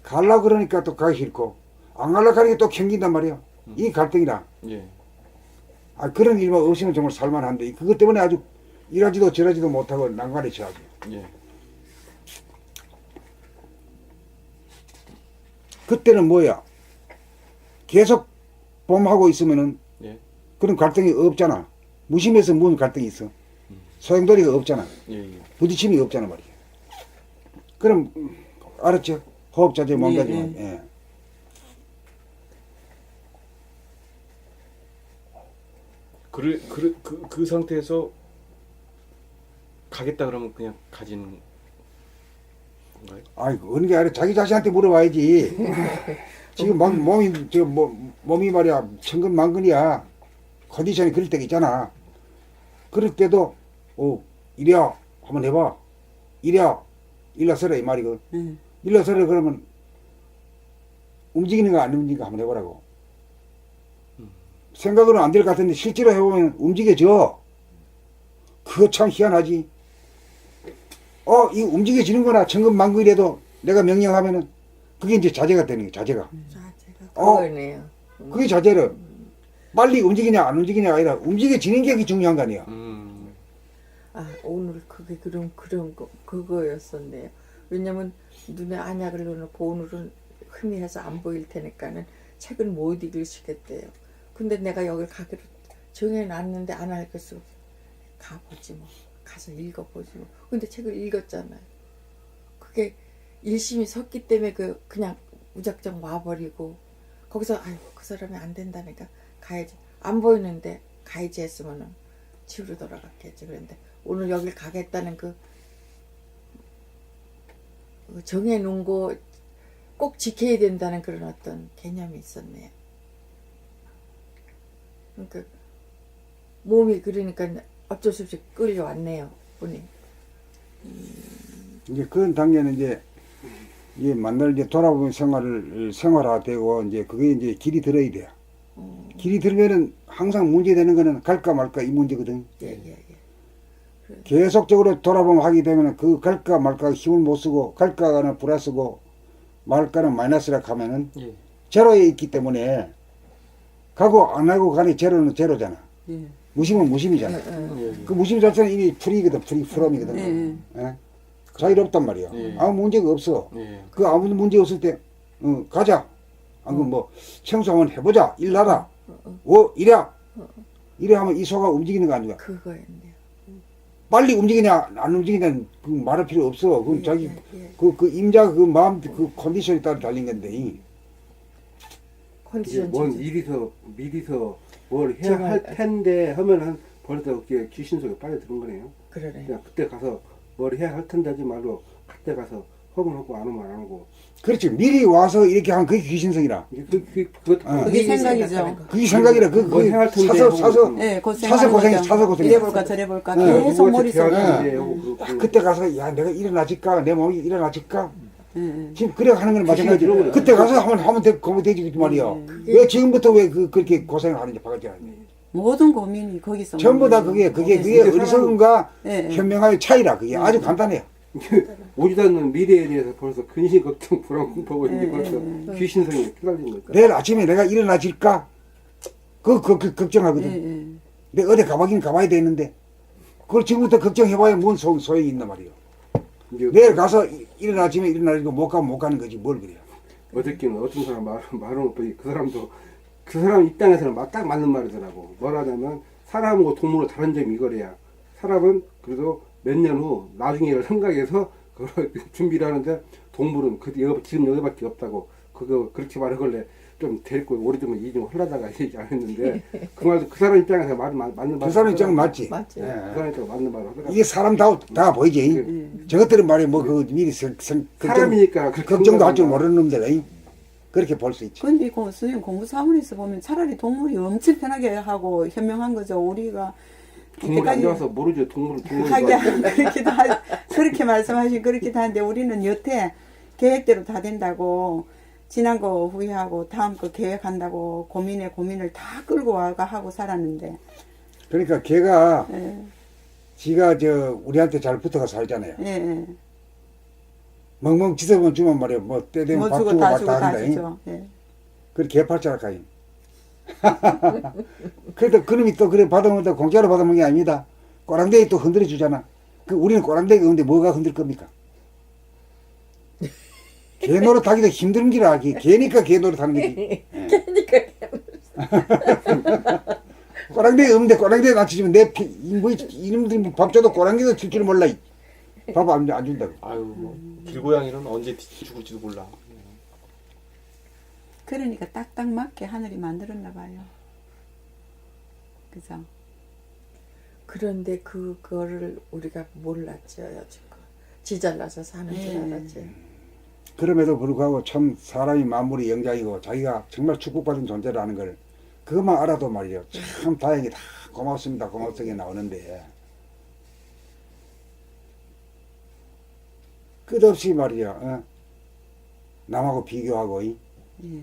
갈라 그러니까 또 가기 싫고 안 갈라 가니까 또 캥긴단 말이야. 이 갈등이라. 예. 아 그런 일만 없으면 정말 살만한데 그것 때문에 아주 일하지도 저러지도 못하고 난관에 처하죠. 예. 그때는 뭐야? 계속 봄하고 있으면은 예. 그런 갈등이 없잖아. 무심해서 무슨 갈등이 있어? 소용돌이가 없잖아. 예. 예. 부딪힘이 없잖아 말이야. 그럼 알았죠? 호흡자제 몸자제만. 예. 그 상태에서 가겠다 그러면 그냥 가지는 건가요? 아이고 어느 게 아니라 자기 자신한테 물어봐야지. 지금 막 몸이 말이야 천근만근이야. 컨디션이 그럴 때가 있잖아. 그럴 때도 이래야 한번 해봐. 이래야 일어서라 이 말이고. 일어서라 그러면 움직이는 거 안 움직이는 거 한번 해보라고. 생각으로는 안 될 것 같은데 실제로 해보면 움직여져. 그거 참 희한하지. 이 움직여지는구나. 천근만근이라도 내가 명령하면은 그게 이제 자제가 되는 거야. 자제가. 자제가 그거네요. 그게 자제를 빨리 움직이냐 안 움직이냐가 아니라 움직여지는 게 그게 중요한 거 아니야. 아 오늘 그게 그런 그거였었네요. 왜냐면 눈에 안약을 넣어놓고 오늘은 흐미해서 안 보일 테니까는 책을 못 읽으시겠대요. 근데 내가 여기 가기로 정해놨는데 안 할 것이 없어. 가보지 뭐. 가서 읽어보지 뭐. 근데 책을 읽었잖아요. 그게 일심이 섰기 때문에 그냥 무작정 와버리고 거기서 아이고 그 사람이 안 된다니까 가야지. 안 보이는데 가야지 했으면은 집으로 돌아갔겠지. 그런데 오늘 여길 가겠다는 그 정해놓은 거 꼭 지켜야 된다는 그런 어떤 개념이 있었네요. 그러니까 몸이 그러니까 어쩔 수 없이 끌려왔네요. 보니. 이제 그런 단계는 이제 만날 이제 돌아보면 생활화되고 이제 그게 이제 길이 들어야 돼요. 길이 들면은 항상 문제되는 거는 갈까 말까 이 문제거든. 예. 계속적으로 돌아보면 하게 되면은 그 갈까 말까 힘을 못 쓰고 갈까는 플러스고 말까는 마이너스라 하면은 예. 제로에 있기 때문에 가고 안 하고 가니 제로는 제로잖아. 무심은 무심이잖아. 그 무심 자체는 이미 풀이거든. 프롬이거든. 예? 자유롭단 말이야. 예. 아무 문제가 없어. 예. 그 아무 문제 없을 때 가자. 안 그럼 뭐 청소 한번 해보자. 일하라. 이래 하면 이 소가 움직이는 거 아닌가? 그거였네요. 빨리 움직이냐 안 움직이냐 그 말할 필요 없어. 그건 자기 그 임자 그 마음 그 컨디션에 따라 달린 건데. 컨디션 뭔 조절. 미리서 뭘 해야 할 텐데 하면은 벌써 그게 귀신 속에 빠져드는 거네요. 그러네. 그냥 그때 가서 뭘 해야 할 텐데 하지 말고 그때 가서 허문 하고 안 오면 안 하고. 그렇지. 미리 와서 이렇게 하면 그게 귀신성이라. 그것도 그게 생각이죠. 그게 생각이라 뭘 해야 할 텐데 사서 네, 그 사서 고생. 이래볼까 저래볼까 네. 계속 머릿속에. 그때 가서 야 내가 일어나질까 내 몸이 일어나질까 지금 그래 하는 건 마찬가지. 그때 가서 하면 되지 그 말이야. 왜 지금부터 왜 그렇게 고생을 하는지 바가지 않네. 모든 고민이 거기서. 전부 다 그게 어리석음과 네. 현명함의 차이라. 그게 아주 간단해요. 오지도 않는 미래에 대해서 벌써 근심 걱정 불안 공포고 이제 벌써 귀신성이 휘갈린 거니까. 내일 아침에 내가 일어나질까? 그 걱정하거든. 내가 어디 가봐긴 가봐야 되는데 그걸 지금부터 걱정해봐야 뭔 소용이 있단 말이에요. 내일 가서 일어나지면 일어나지고 못 가면 못 가는 거지 뭘 그래요. 어저께는 어떤 사람 말을 보니 그 사람도 그 사람 입장에서는 딱 맞는 말이더라고. 뭐라냐면 사람하고 동물은 다른 점이 이거래야. 사람은 그래도 몇 년 후 나중에를 생각해서 그걸 준비를 하는데 동물은 지금 여기밖에 없다고. 그거 그렇게 말하길래 좀 데리고 오래되면 이좀 하려다가 얘기 안 했는데 그 말도 그 사람 입장에서 맞는 말. 그 사람 입장은 맞지. 맞지. 예. 그 사람 입장에 맞는 말 하더라고. 이게 사람 다 보이지. 저것들은 말이 뭐 그 미리 사람이니까 그렇게 걱정도 할 줄 생각한다. 모르는 놈들 그렇게 볼 수 있지. 근데 그 선생님 공부사문에서 보면 차라리 동물이 엄청 편하게 하고 현명한 거죠. 우리가 동물이 안 좋아서 모르죠. 동물은 하긴 그렇게 말씀하신 그렇기도 한데 우리는 여태 계획대로 다 된다고 지난 거 후회하고 다음 거 계획한다고 고민을 다 끌고 와가 하고 살았는데 그러니까 걔가 예, 지가 우리한테 잘 붙어가 살잖아요. 예, 예. 멍멍 짖어만 주면 말이야. 뭐 때 되면 뭐 밥 주고 주고 다 밥 주고 다 다 한다. 주죠. 예. 그래 개팔자라 가임. 그래도 그놈이 또 그래 받아먹다 공짜로 받아먹는 게 아닙니다. 꼬랑대기 또 흔들어 주잖아. 그 우리는 꼬랑대기 없는데 뭐가 흔들 겁니까? 개 노릇 하기도 힘든 기라. 개니까 개 노릇 하는 거지. 그러니까 꼬랑대기 없는데 꼬랑대기 낮춰주면 이놈들 밥 줘도 꼬랑대기도 줄 줄 몰라. 밥 안 준다고. 아유 뭐 길고양이는 언제 죽을지도 몰라. 그러니까 딱딱 맞게 하늘이 만들었나 봐요. 그죠? 그런데 그거를 우리가 몰랐죠 여지껏. 지잘나서 사는 줄 알았지. 그럼에도 불구하고 참 사람이 만물의 영장이고 자기가 정말 축복받은 존재라는 걸 그것만 알아도 말이에요. 참 다행이다. 고맙습니다. 고맙습니다. 나오는데 끝없이 말이야. 남하고 비교하고 예,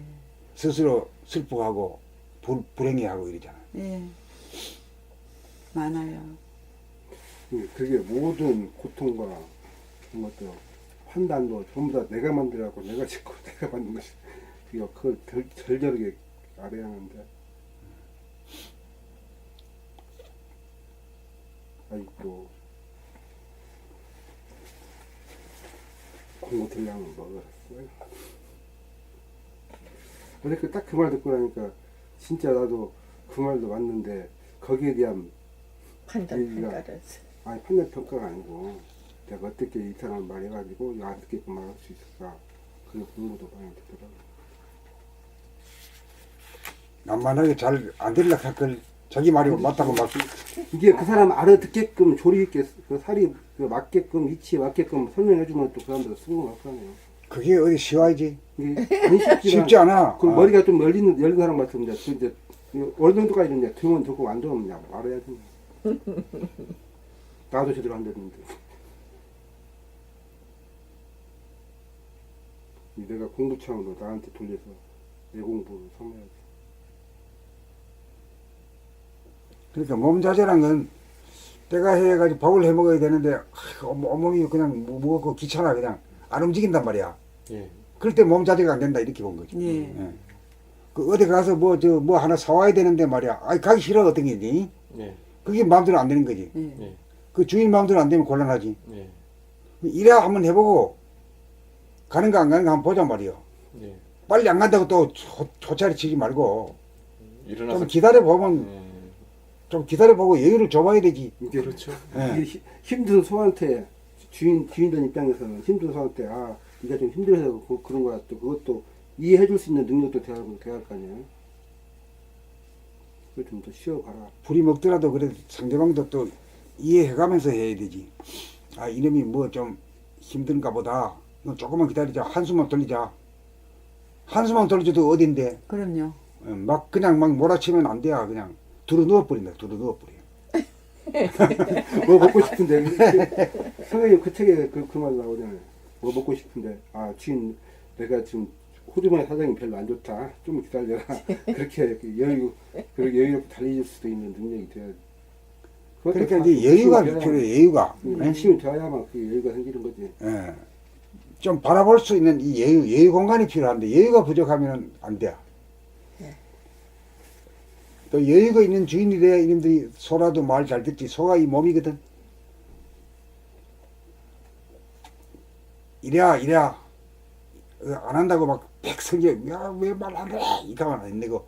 스스로 슬프하고 불행해하고 이러잖아. 예. 많아요. 그게 모든 고통과 그런 것도 판단도 전부 다 내가 만들어갖고 내가 짓고 내가 만든 것이 그걸 절절하게 알아야 하는데 아이고 공부 들려면 먹었어요. 어저께 딱 그 말 듣고 나니까 진짜 나도 그 말도 맞는데 거기에 대한 판단을. 아니 판단 평가가 아니고 내가 어떻게 이 사람 말해가지고 어떻게 말할 수 있을까 그런 공부도 많이 되더라고. 만만하게 잘 안 들으려고 할걸 자기 말이 맞다고 막 이게 그 사람 알아듣게끔 조리 있게 그 살이 그 맞게끔 위치에 맞게끔 설명해주면 또 그 사람들 성공할 거 아니에요. 그게 어디 쉬워야지. 이게 안 쉽지만 쉽지 않아. 그 머리가 좀 열린 사람 같으면 이제 어느 정도까지 이제 들으면 듣고 안 들으면 그냥 말해야지. 나도 제대로 안 됐는데. 내가 공부창으로 나한테 돌려서 내 공부를 삼아야지. 그러니까 몸 자세란 건 때가 해가지고 밥을 해 먹어야 되는데 온몸이 그냥 무겁고 귀찮아 그냥 안 움직인단 말이야. 예. 그럴 때 몸 자세가 안 된다 이렇게 본 거지. 예. 예. 그 어디 가서 뭐 하나 사와야 되는데 말이야. 아이 가기 싫어 어떤 게지? 예. 그게 마음대로 안 되는 거지. 예. 예. 그 주인 마음대로 안 되면 곤란하지. 예. 이래 한번 해보고 가는 거 안 가는 거 한번 보자 말이요. 예. 빨리 안 간다고 또 초차리 치지 말고 일어나서 좀 기다려 보면 예. 좀 기다려 보고 여유를 줘봐야 되지. 이게 그렇죠. 예. 이게 힘든 소한테 주인들 입장에서는 힘든 소한테 네가 좀 힘들어서 그런 거야. 또 그것도 이해해줄 수 있는 능력도 돼야 할 거 아니에요. 그걸 좀 더 쉬어봐라. 불이 먹더라도 그래도 상대방도 또 이해해가면서 해야 되지. 아 이놈이 뭐 좀 힘든가 보다. 너 조금만 기다리자. 한숨만 돌리자. 한숨만 돌려줘도 어딘데. 그럼요. 막 그냥 막 몰아치면 안 돼요. 그냥 두루 누워버린다. 두루 누워버려. 뭐 먹고 싶은데 선생님 그 책에 그 말 나오잖아요. 뭐 먹고 싶은데 주인 내가 지금 호주머니 사정이 별로 안 좋다. 좀 기다려라. 그렇게 여유롭게 달릴 수도 있는 능력이 돼야. 그러니까 이제 여유가 필요해. 여유가. 힘이 돼야만 그 여유가 생기는 거지. 예. 좀 바라볼 수 있는 이 여유 공간이 필요한데 여유가 부족하면 안 돼. 또 여유가 있는 주인이 돼야 이놈들이 소라도 말 잘 듣지. 소가 이 몸이거든. 이래야 안 한다고 막 백성이 야왜 말 안 해? 이가만 안 내고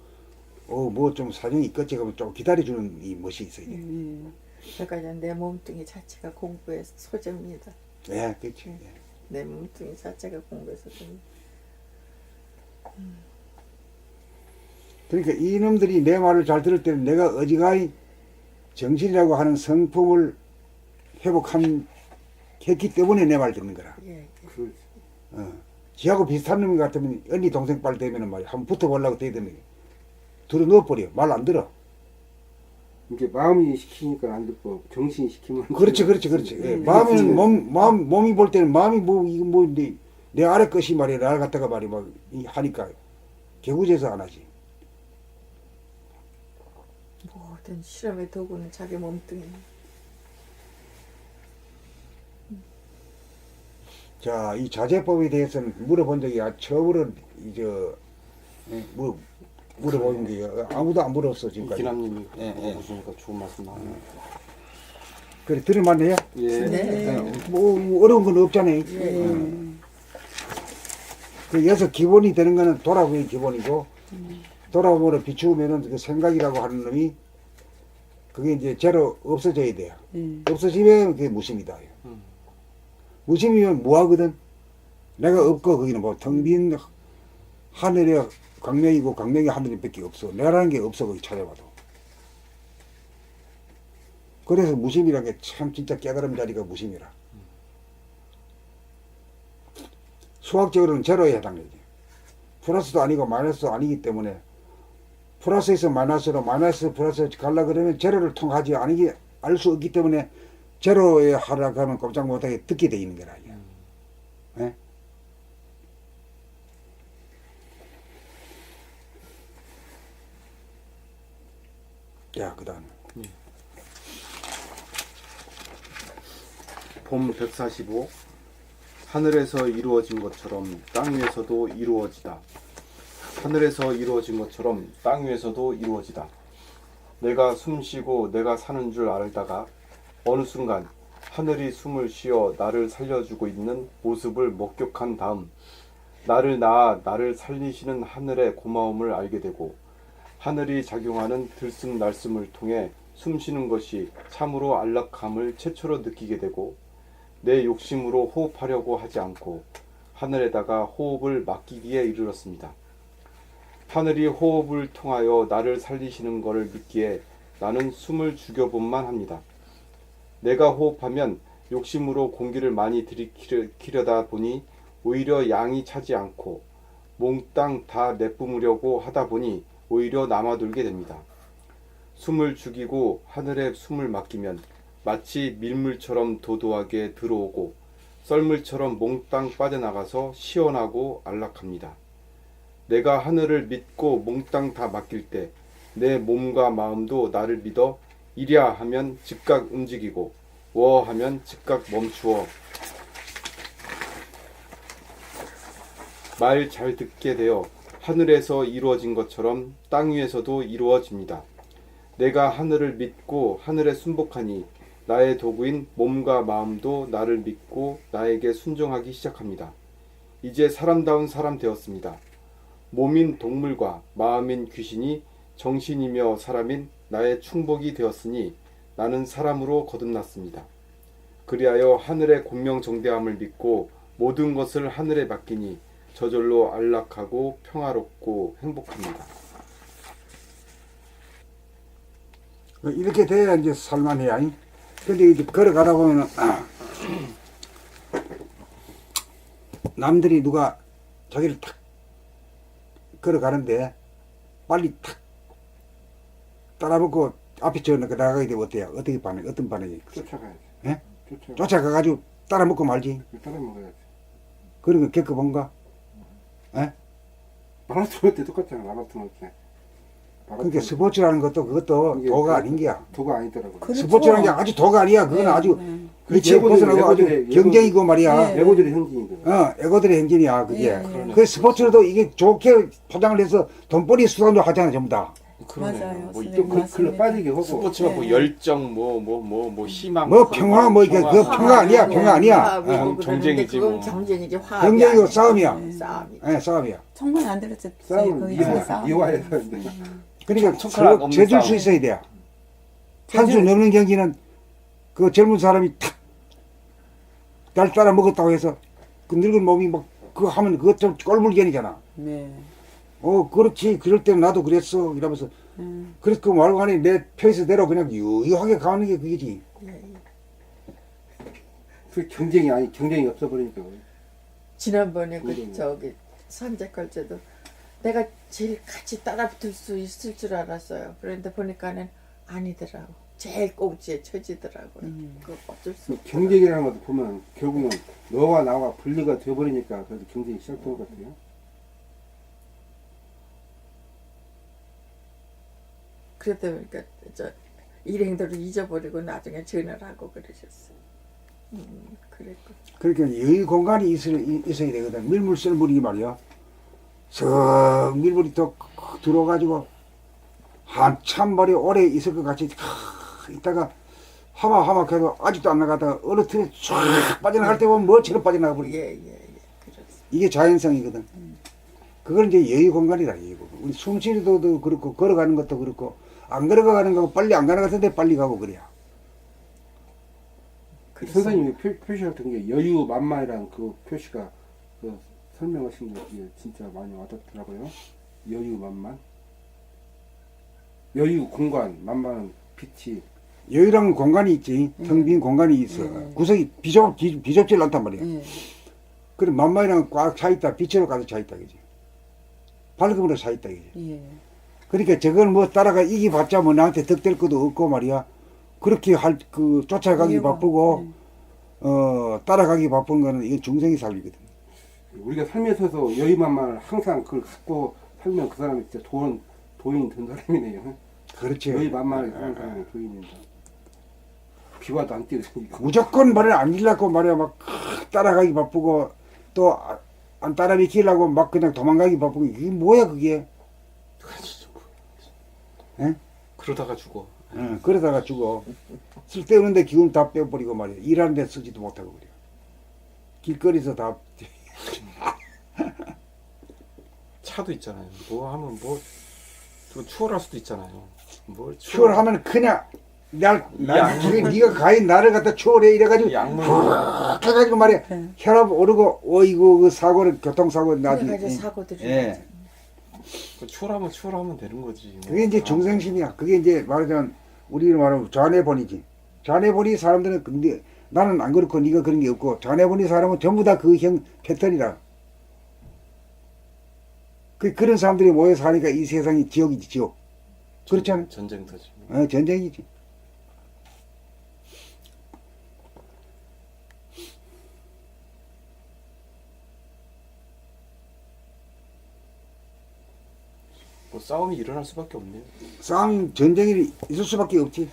뭐 좀 사정이 있겠지 그러면 좀 기다려주는 이 멋이 있어야 돼. 그러니까 내 몸뚱이 자체가 공부의 소재입니다. 예, 그렇지. 예. 내 몸뚱이 자체가 공부의 소재입니다. 그러니까 이놈들이 내 말을 잘 들을 때는 내가 어지간히 정신이라고 하는 성품을 했기 때문에 내 말 듣는 거라. 예. 그렇지. 지하고 비슷한 놈 같으면 언니 동생 빨 되면은 말이야 한번 붙어보려고 대더니 들어 넣어버려. 말 안 들어. 이게 마음이 시키니까 안 듣고 정신이 시키면 그렇지. 예. 마음은 몸이 볼 때는 마음이 뭐 이거 뭐 내 아래 것이 말이야 나를 갖다가 말이야 막 하니까 개구제서 안 하지. 모든 실험의 도구는 자기 몸뚱이. 자, 이 자제법에 대해서는 물어본 적이 처음으로 물어본 게 아무도 안 물었어 지금까지. 이기남님이 예. 물어보시니까 좋은 말씀 나오네요. 그래 들을만해요? 예. 네. 뭐 어려운 건 없잖아요. 그래서 기본이 되는 거는 돌아보기 기본이고 돌아보므로 비추면은 그 생각이라고 하는 놈이 그게 이제 제로 없어져야 돼요. 없어지면 그게 무심이다. 무심이면 무하거든. 내가 없고 거기는 뭐 텅 빈 하늘에 광명이고 광명이 하늘밖에 없어. 내라는 게 없어 거기 찾아봐도. 그래서 무심이라는 게 참 진짜 깨달음 자리가 무심이라. 수학적으로는 제로에 해당되지. 플러스도 아니고 마이너스도 아니기 때문에 플러스에서 마이너스로 마이너스 플러스 가려 그러면 제로를 통하지 않기 알 수 없기 때문에 제로에 하라고 하면 꼼짝 못하게 듣게 돼 있는 거라. 예? 자, 그 다음에. 봄 145. 하늘에서 이루어진 것처럼 땅 위에서도 이루어지다. 하늘에서 이루어진 것처럼 땅 위에서도 이루어지다. 내가 숨쉬고 내가 사는 줄 알다가 어느 순간 하늘이 숨을 쉬어 나를 살려주고 있는 모습을 목격한 다음 나를 낳아 나를 살리시는 하늘의 고마움을 알게 되고 하늘이 작용하는 들숨날숨을 통해 숨쉬는 것이 참으로 안락함을 최초로 느끼게 되고 내 욕심으로 호흡하려고 하지 않고 하늘에다가 호흡을 맡기기에 이르렀습니다. 하늘이 호흡을 통하여 나를 살리시는 것을 믿기에 나는 숨을 죽여본만 합니다. 내가 호흡하면 욕심으로 공기를 많이 들이키려다 보니 오히려 양이 차지 않고 몽땅 다 내뿜으려고 하다 보니 오히려 남아돌게 됩니다. 숨을 죽이고 하늘에 숨을 맡기면 마치 밀물처럼 도도하게 들어오고 썰물처럼 몽땅 빠져나가서 시원하고 안락합니다. 내가 하늘을 믿고 몽땅 다 맡길 때 내 몸과 마음도 나를 믿어 이랴 하면 즉각 움직이고 워 하면 즉각 멈추어 말 잘 듣게 되어 하늘에서 이루어진 것처럼 땅 위에서도 이루어집니다. 내가 하늘을 믿고 하늘에 순복하니 나의 도구인 몸과 마음도 나를 믿고 나에게 순종하기 시작합니다. 이제 사람다운 사람 되었습니다. 몸인 동물과 마음인 귀신이 정신이며 사람인 나의 충복이 되었으니 나는 사람으로 거듭났습니다. 그리하여 하늘의 공명정대함을 믿고 모든 것을 하늘에 맡기니 저절로 안락하고 평화롭고 행복합니다. 이렇게 돼야 이제 살만해야. 근데 이제 걸어가다 보면은 남들이 누가 자기를 탁 걸어가는데 빨리 탁 따라붙고 앞에 저 나가게 되면 어때요? 어떻게 반응? 어떤 반응이? 쫓아가야지. 예? 쫓아가. 쫓아가가지고 따라붙고 말지. 따라 먹어야지. 그런 거 겪어본가? 예? 마라톤 때 똑같잖아. 마라톤 때. 그러니까 스포츠라는 것도 그것도 이게 도가 그- 아닌 게야. 도가 아니더라고. 그렇죠. 스포츠라는 게 아주 도가 아니야. 그건 아주 그치 예고들이- 벗어나고 아주 예고들이- 경쟁이고 말이야. 애고들의 현진이거든. 에고들의 행진이야 그게. 네. 그 스포츠로도 이게 좋게 포장을 해서 돈벌이 수단으로 하잖아 전부 다. 그러네요. 맞아요. 뭐 선생님. 좀 글로 맞습니다. 빠지게 하고 스포츠가 뭐 네. 열정 뭐 희망 뭐 평화 뭐 이게 그 평화 아니야, 평화 아니야. 경- 경쟁이지 그건 뭐. 경쟁이지 화합이 경쟁이고 아니야. 싸움이야. 싸움이. 예, 싸움이야. 정말 안 들었죠. 싸움은 거기 이화, 싸움. 이화해서 이제 그러니까 손가락 없는 재줄 수 싸움. 있어야 돼. 한 수 넘는 경기는 그 젊은 사람이 탁 날 따라 먹었다고 해서 그 늙은 몸이 막 그거 하면 그것 좀 꼴불견이잖아. 네. 그렇지. 그럴 때는 나도 그랬어. 이러면서. 그래서 그 말고 하니 내 페이스대로 그냥 유유하게 가는 게 그게지. 그 경쟁이 아니 경쟁이 없어 버리니까. 지난번에 그 그러게요. 저기 산책할 때도 내가 제일 같이 따라붙을 수 있을 줄 알았어요. 그런데 보니까는 아니더라고. 제일 꼭지에 처지더라고요. 그거 어쩔 수 그 없고. 경쟁이라는 것도 보면 결국은 너와 나와 분리가 되어버리니까 그래서 경쟁이 시작된 것 같아요. 그러다 보니까 저 일행들을 잊어버리고 나중에 전화를 하고 그러셨어요. 그랬고. 그러니까 여유 공간이 있어야 되거든. 밀물 썰물이 말이야. 석 밀물이 또 들어가지고 한참 말이 오래 있을 것 같이 있다가 하마해도 아직도 안 나가다가 어느 틈에 쫙 빠져나갈 때 보면 뭐처럼 빠져나가 버리게. 예, 그렇습니다. 이게 자연성이거든. 그건 이제 여유 공간이다. 여유 공간. 우리 숨쉬기도 그렇고 걸어가는 것도 그렇고 안 걸어가는 거고 빨리 안 가는 것 같은데 빨리 가고 그래야. 선생님이 표시할 게 여유 만만이라는 그 표시가 그 설명하신 게 이게 진짜 많이 와닿더라고요. 여유 만만. 여유 공간 만만은 빛이 여유라는 공간이 있지. 텅 빈 공간이 있어. 구석이 비좁질 않단 말이야. 그래 만만이랑 꽉 차 있다. 빛으로 가득 차 있다. 그지. 밝음으로 차 있다. 그지. 예. 그러니까 저걸 뭐 따라가 이기봤자 뭐 나한테 득될 것도 없고 말이야. 그렇게 쫓아가기 이유가, 바쁘고 따라가기 바쁜 거는 이건 중생의 삶이거든. 우리가 삶에 있어서 여유만만을 항상 그걸 갖고 살면 그 사람이 진짜 도인이 된 사람이네요. 그렇지. 여유만만하게 사는 사람이 도인입니다. 비와도 안 뛰어다니고. 무조건 말을 안 길라고 말이야. 막 따라가기 바쁘고 또 안 따라비키려고 막 그냥 도망가기 바쁘고 이게 뭐야 그게. 예? 그러다가 죽어. 그러다가 죽어. 쓸데없는데 기운 다 빼버리고 말이야. 일하는 데 쓰지도 못하고 그래. 길거리에서 다 차도 있잖아요. 뭐 하면 뭐 추월할 수도 있잖아요. 뭘 추월하면 그냥 양- 네가 가히 나를 갖다 추월해 이래가지고 약물 해가지고 말이야. 혈압 오르고 어이구 그 사고를 교통사고 나중에. 그래가지고 사고들이 예. 추월하면 되는 거지. 그게 이제 중생심이야. 그게 이제 말하자면 우리는 말하면 좌뇌본이지. 좌뇌본이 사람들은 근데 나는 안 그렇고 네가 그런 게 없고 좌뇌본이 사람은 전부 다 그 형 패턴이라. 그런 사람들이 모여 사니까 이 세상이 지옥이지 지옥. 그렇지 않아? 전쟁터지. 전쟁이지. 뭐 싸움이 일어날 수밖에 없네요. 싸움 전쟁이 있을 수밖에 없지.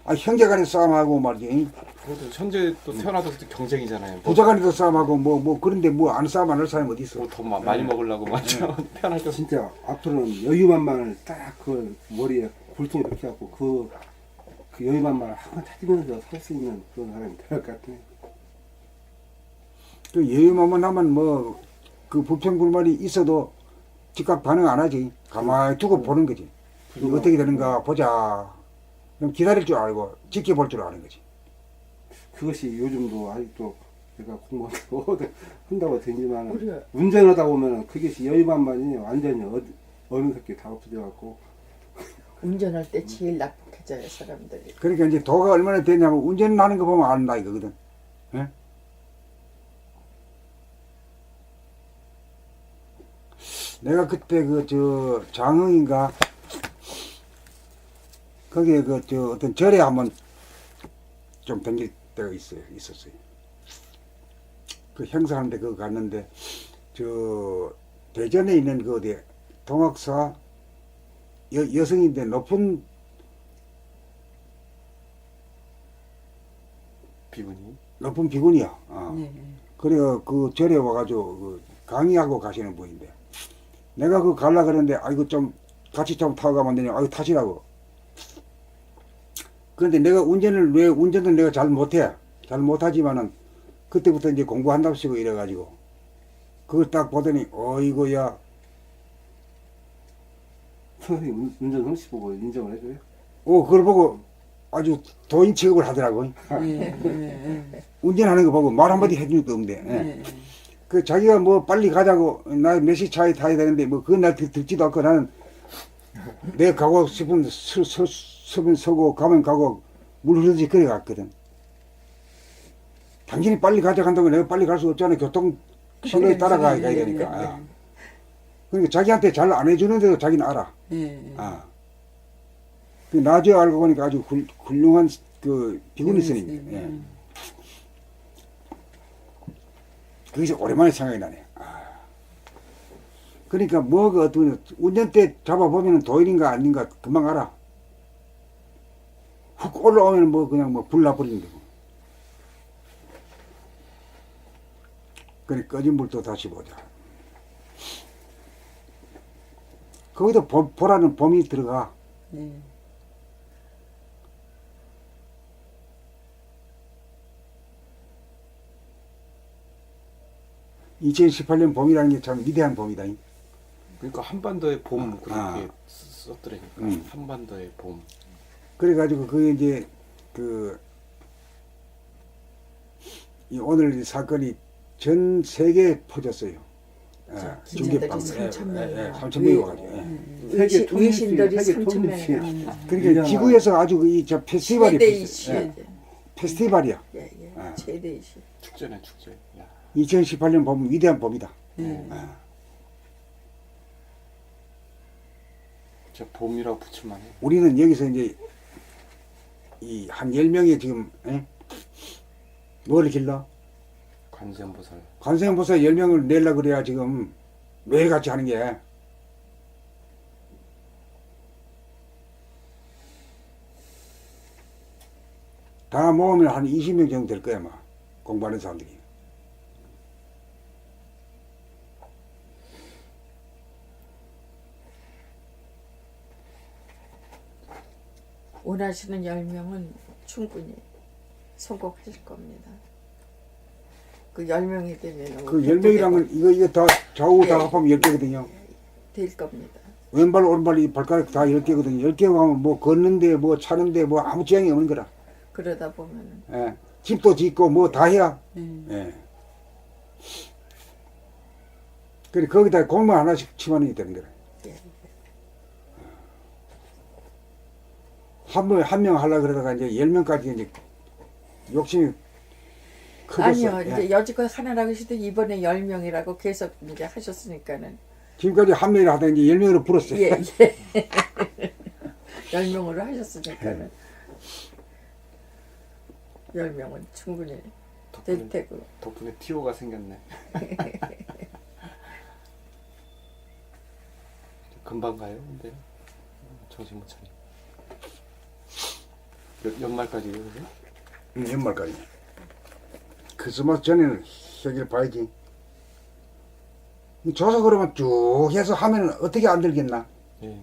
형제간에 싸움하고 말이지. 그래도 현재 또 태어나서 또 경쟁이잖아요. 부자간에도 싸움하고 뭐 그런데 뭐 안 싸움 안 할 사람이 어디 있어? 뭐더 많이 먹으려고 맞죠. 태어날 때 진짜 앞으로는 여유만만을 딱 그 머리에 굴뚝 이렇게 하고 그 여유만만을 항상 찾으면서 살 수 있는 그런 사람이 될 것 같아요. 그 여유만만 하면 뭐 그 불평불만이 있어도 즉각 반응 안 하지. 가만히 두고 보는 거지. 이거 어떻게 되는가 보자. 그럼 기다릴 줄 알고 지켜볼 줄 아는 거지. 그것이 요즘도 아직도 내가 공부한다고 한다고 되지만 우리가- 운전하다 보면 그것이 여유만만이 완전히 어느 새끼 다 없어져 갖고 운전할 때 제일 나쁘해져요 사람들이. 그러니까 이제 도가 얼마나 되냐면 운전하는 거 보면 안다 이거거든. 예? 내가 그때 장흥인가 거기에 어떤 절에 한번 좀 댕길 때가 있었어요. 그 행사하는데 그거 갔는데 대전에 있는 그 어디 동학사 여성인데 높은 비군이야. 네. 그래 그 절에 와가지고 그 강의하고 가시는 분인데 내가 그 갈라 그러는데 아이고 좀 같이 좀 타고 가면 되냐? 아유 타시라고. 그런데 내가 운전은 내가 잘 못해. 잘 못하지만은 그때부터 이제 공부한답시고 이래가지고 그걸 딱 보더니 어이구야. 선생님 운전 성씨 보고 인정을 해줘요? 그걸 보고 아주 도인 취급을 하더라고. 운전하는 거 보고 말 한마디 해줄 게 없는데. 예. 그 자기가 뭐 빨리 가자고 나 몇 시 차에 타야 되는데 뭐 그건 날 듣지도 않고 나는 내가 가고 싶은 서면 서고 가면 가고 물 흐르듯이 그래 갔거든. 당신이 빨리 가자 한다고 내가 빨리 갈 수 없잖아. 교통 신호에 따라가야 되니까. 그러니까 자기한테 잘 안 해주는데도 자기는 알아. 그 나중에 알고 보니까 아주 훌륭한 그 비구니 스님. 예. 그게 오랜만에 생각이 나네. 그러니까 뭐가 어떤 운전대 잡아보면 도인인가 아닌가 금방 알아. 훅 올라오면 뭐 그냥 뭐 불 나버리는 거고. 그래 꺼진 불도 다시 보자. 거기도 보라는 봄이 들어가. 2018년 봄이라는 게 참 위대한 봄이다. 그러니까 한반도의 봄 그렇게 썼더라니까. 한반도의 봄. 그래가지고 그게 이제 오늘 이 사건이 전 세계에 퍼졌어요. 기자들이 중계방 3,000명이나 3,000명이 와가지고. 세계 통일시, 외신들이 세계 3,000명이나 그러니까 지구에서 아주 저 페스티벌이 최대 있어요. 이슈야. 페스티벌이야. 최대 이슈. 축제네 축제. 야. 2018년 봄은 위대한 봄이다. 진짜 봄이라고 붙일만해. 우리는 여기서 이제 이 한 10명이 지금 뭐를 길러? 관세음보살. 관세음보살 10명을 내려고 그래야 지금 매일같이 하는 게. 다 모으면 한 20명 정도 될 거야 아마 공부하는 사람들이. 원하시는 10명은 충분히 성공하실 겁니다. 그 10명이 되면 그 10명이란 건 이거 다 좌우 다 합하면 10개거든요. 될 겁니다. 왼발 오른발 이 발가락 다 10개거든요. 10개 하면 뭐 걷는데 뭐 차는데 뭐 아무 지장이 없는 거라. 그러다 보면은 예. 집도 짓고 뭐 다 해야. 예. 그래 거기다 공만 하나씩 치마는 게 되는 거라. 한 명 하려고 그러다가 이제 10명까지 이제 욕심이 커졌어. 아니요. 이제 여지껏 하나라고 하시더 이번에 10명이라고 계속 이제 하셨으니까는 지금까지 한 명이라 하다 이제 10명으로 불었어요. 예. 10명으로 하셨으니까는 10명은 충분히 될 테고. 덕분에 티오가 생겼네. 금방 가요, 근데 정신 못 차리. 연말까지 그러세요? 연말까지. 크리스마스 전에는 여기를 봐야지. 조사 그러면 쭉 해서 하면 어떻게 안 들겠나? 예.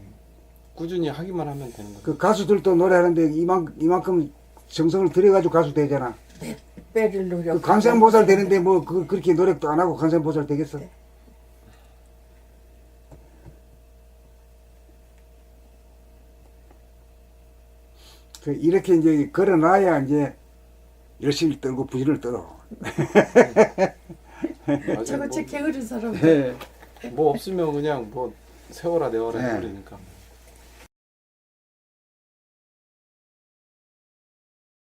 꾸준히 하기만 하면 되는 거예요. 그 가수들도 노래하는데 이만큼 정성을 들여가지고 가수 되잖아. 빼를 노력. 그 관세음보살 되는데 뭐 그렇게 노력도 안 하고 관세음보살 되겠어? 네. 이렇게 이제 걸어놔야 이제 열심히 떨고 부지런히 떨어. 저거 제 게으른 사람. 뭐 없으면 그냥 뭐 세워라 내워라 네. 그러니까.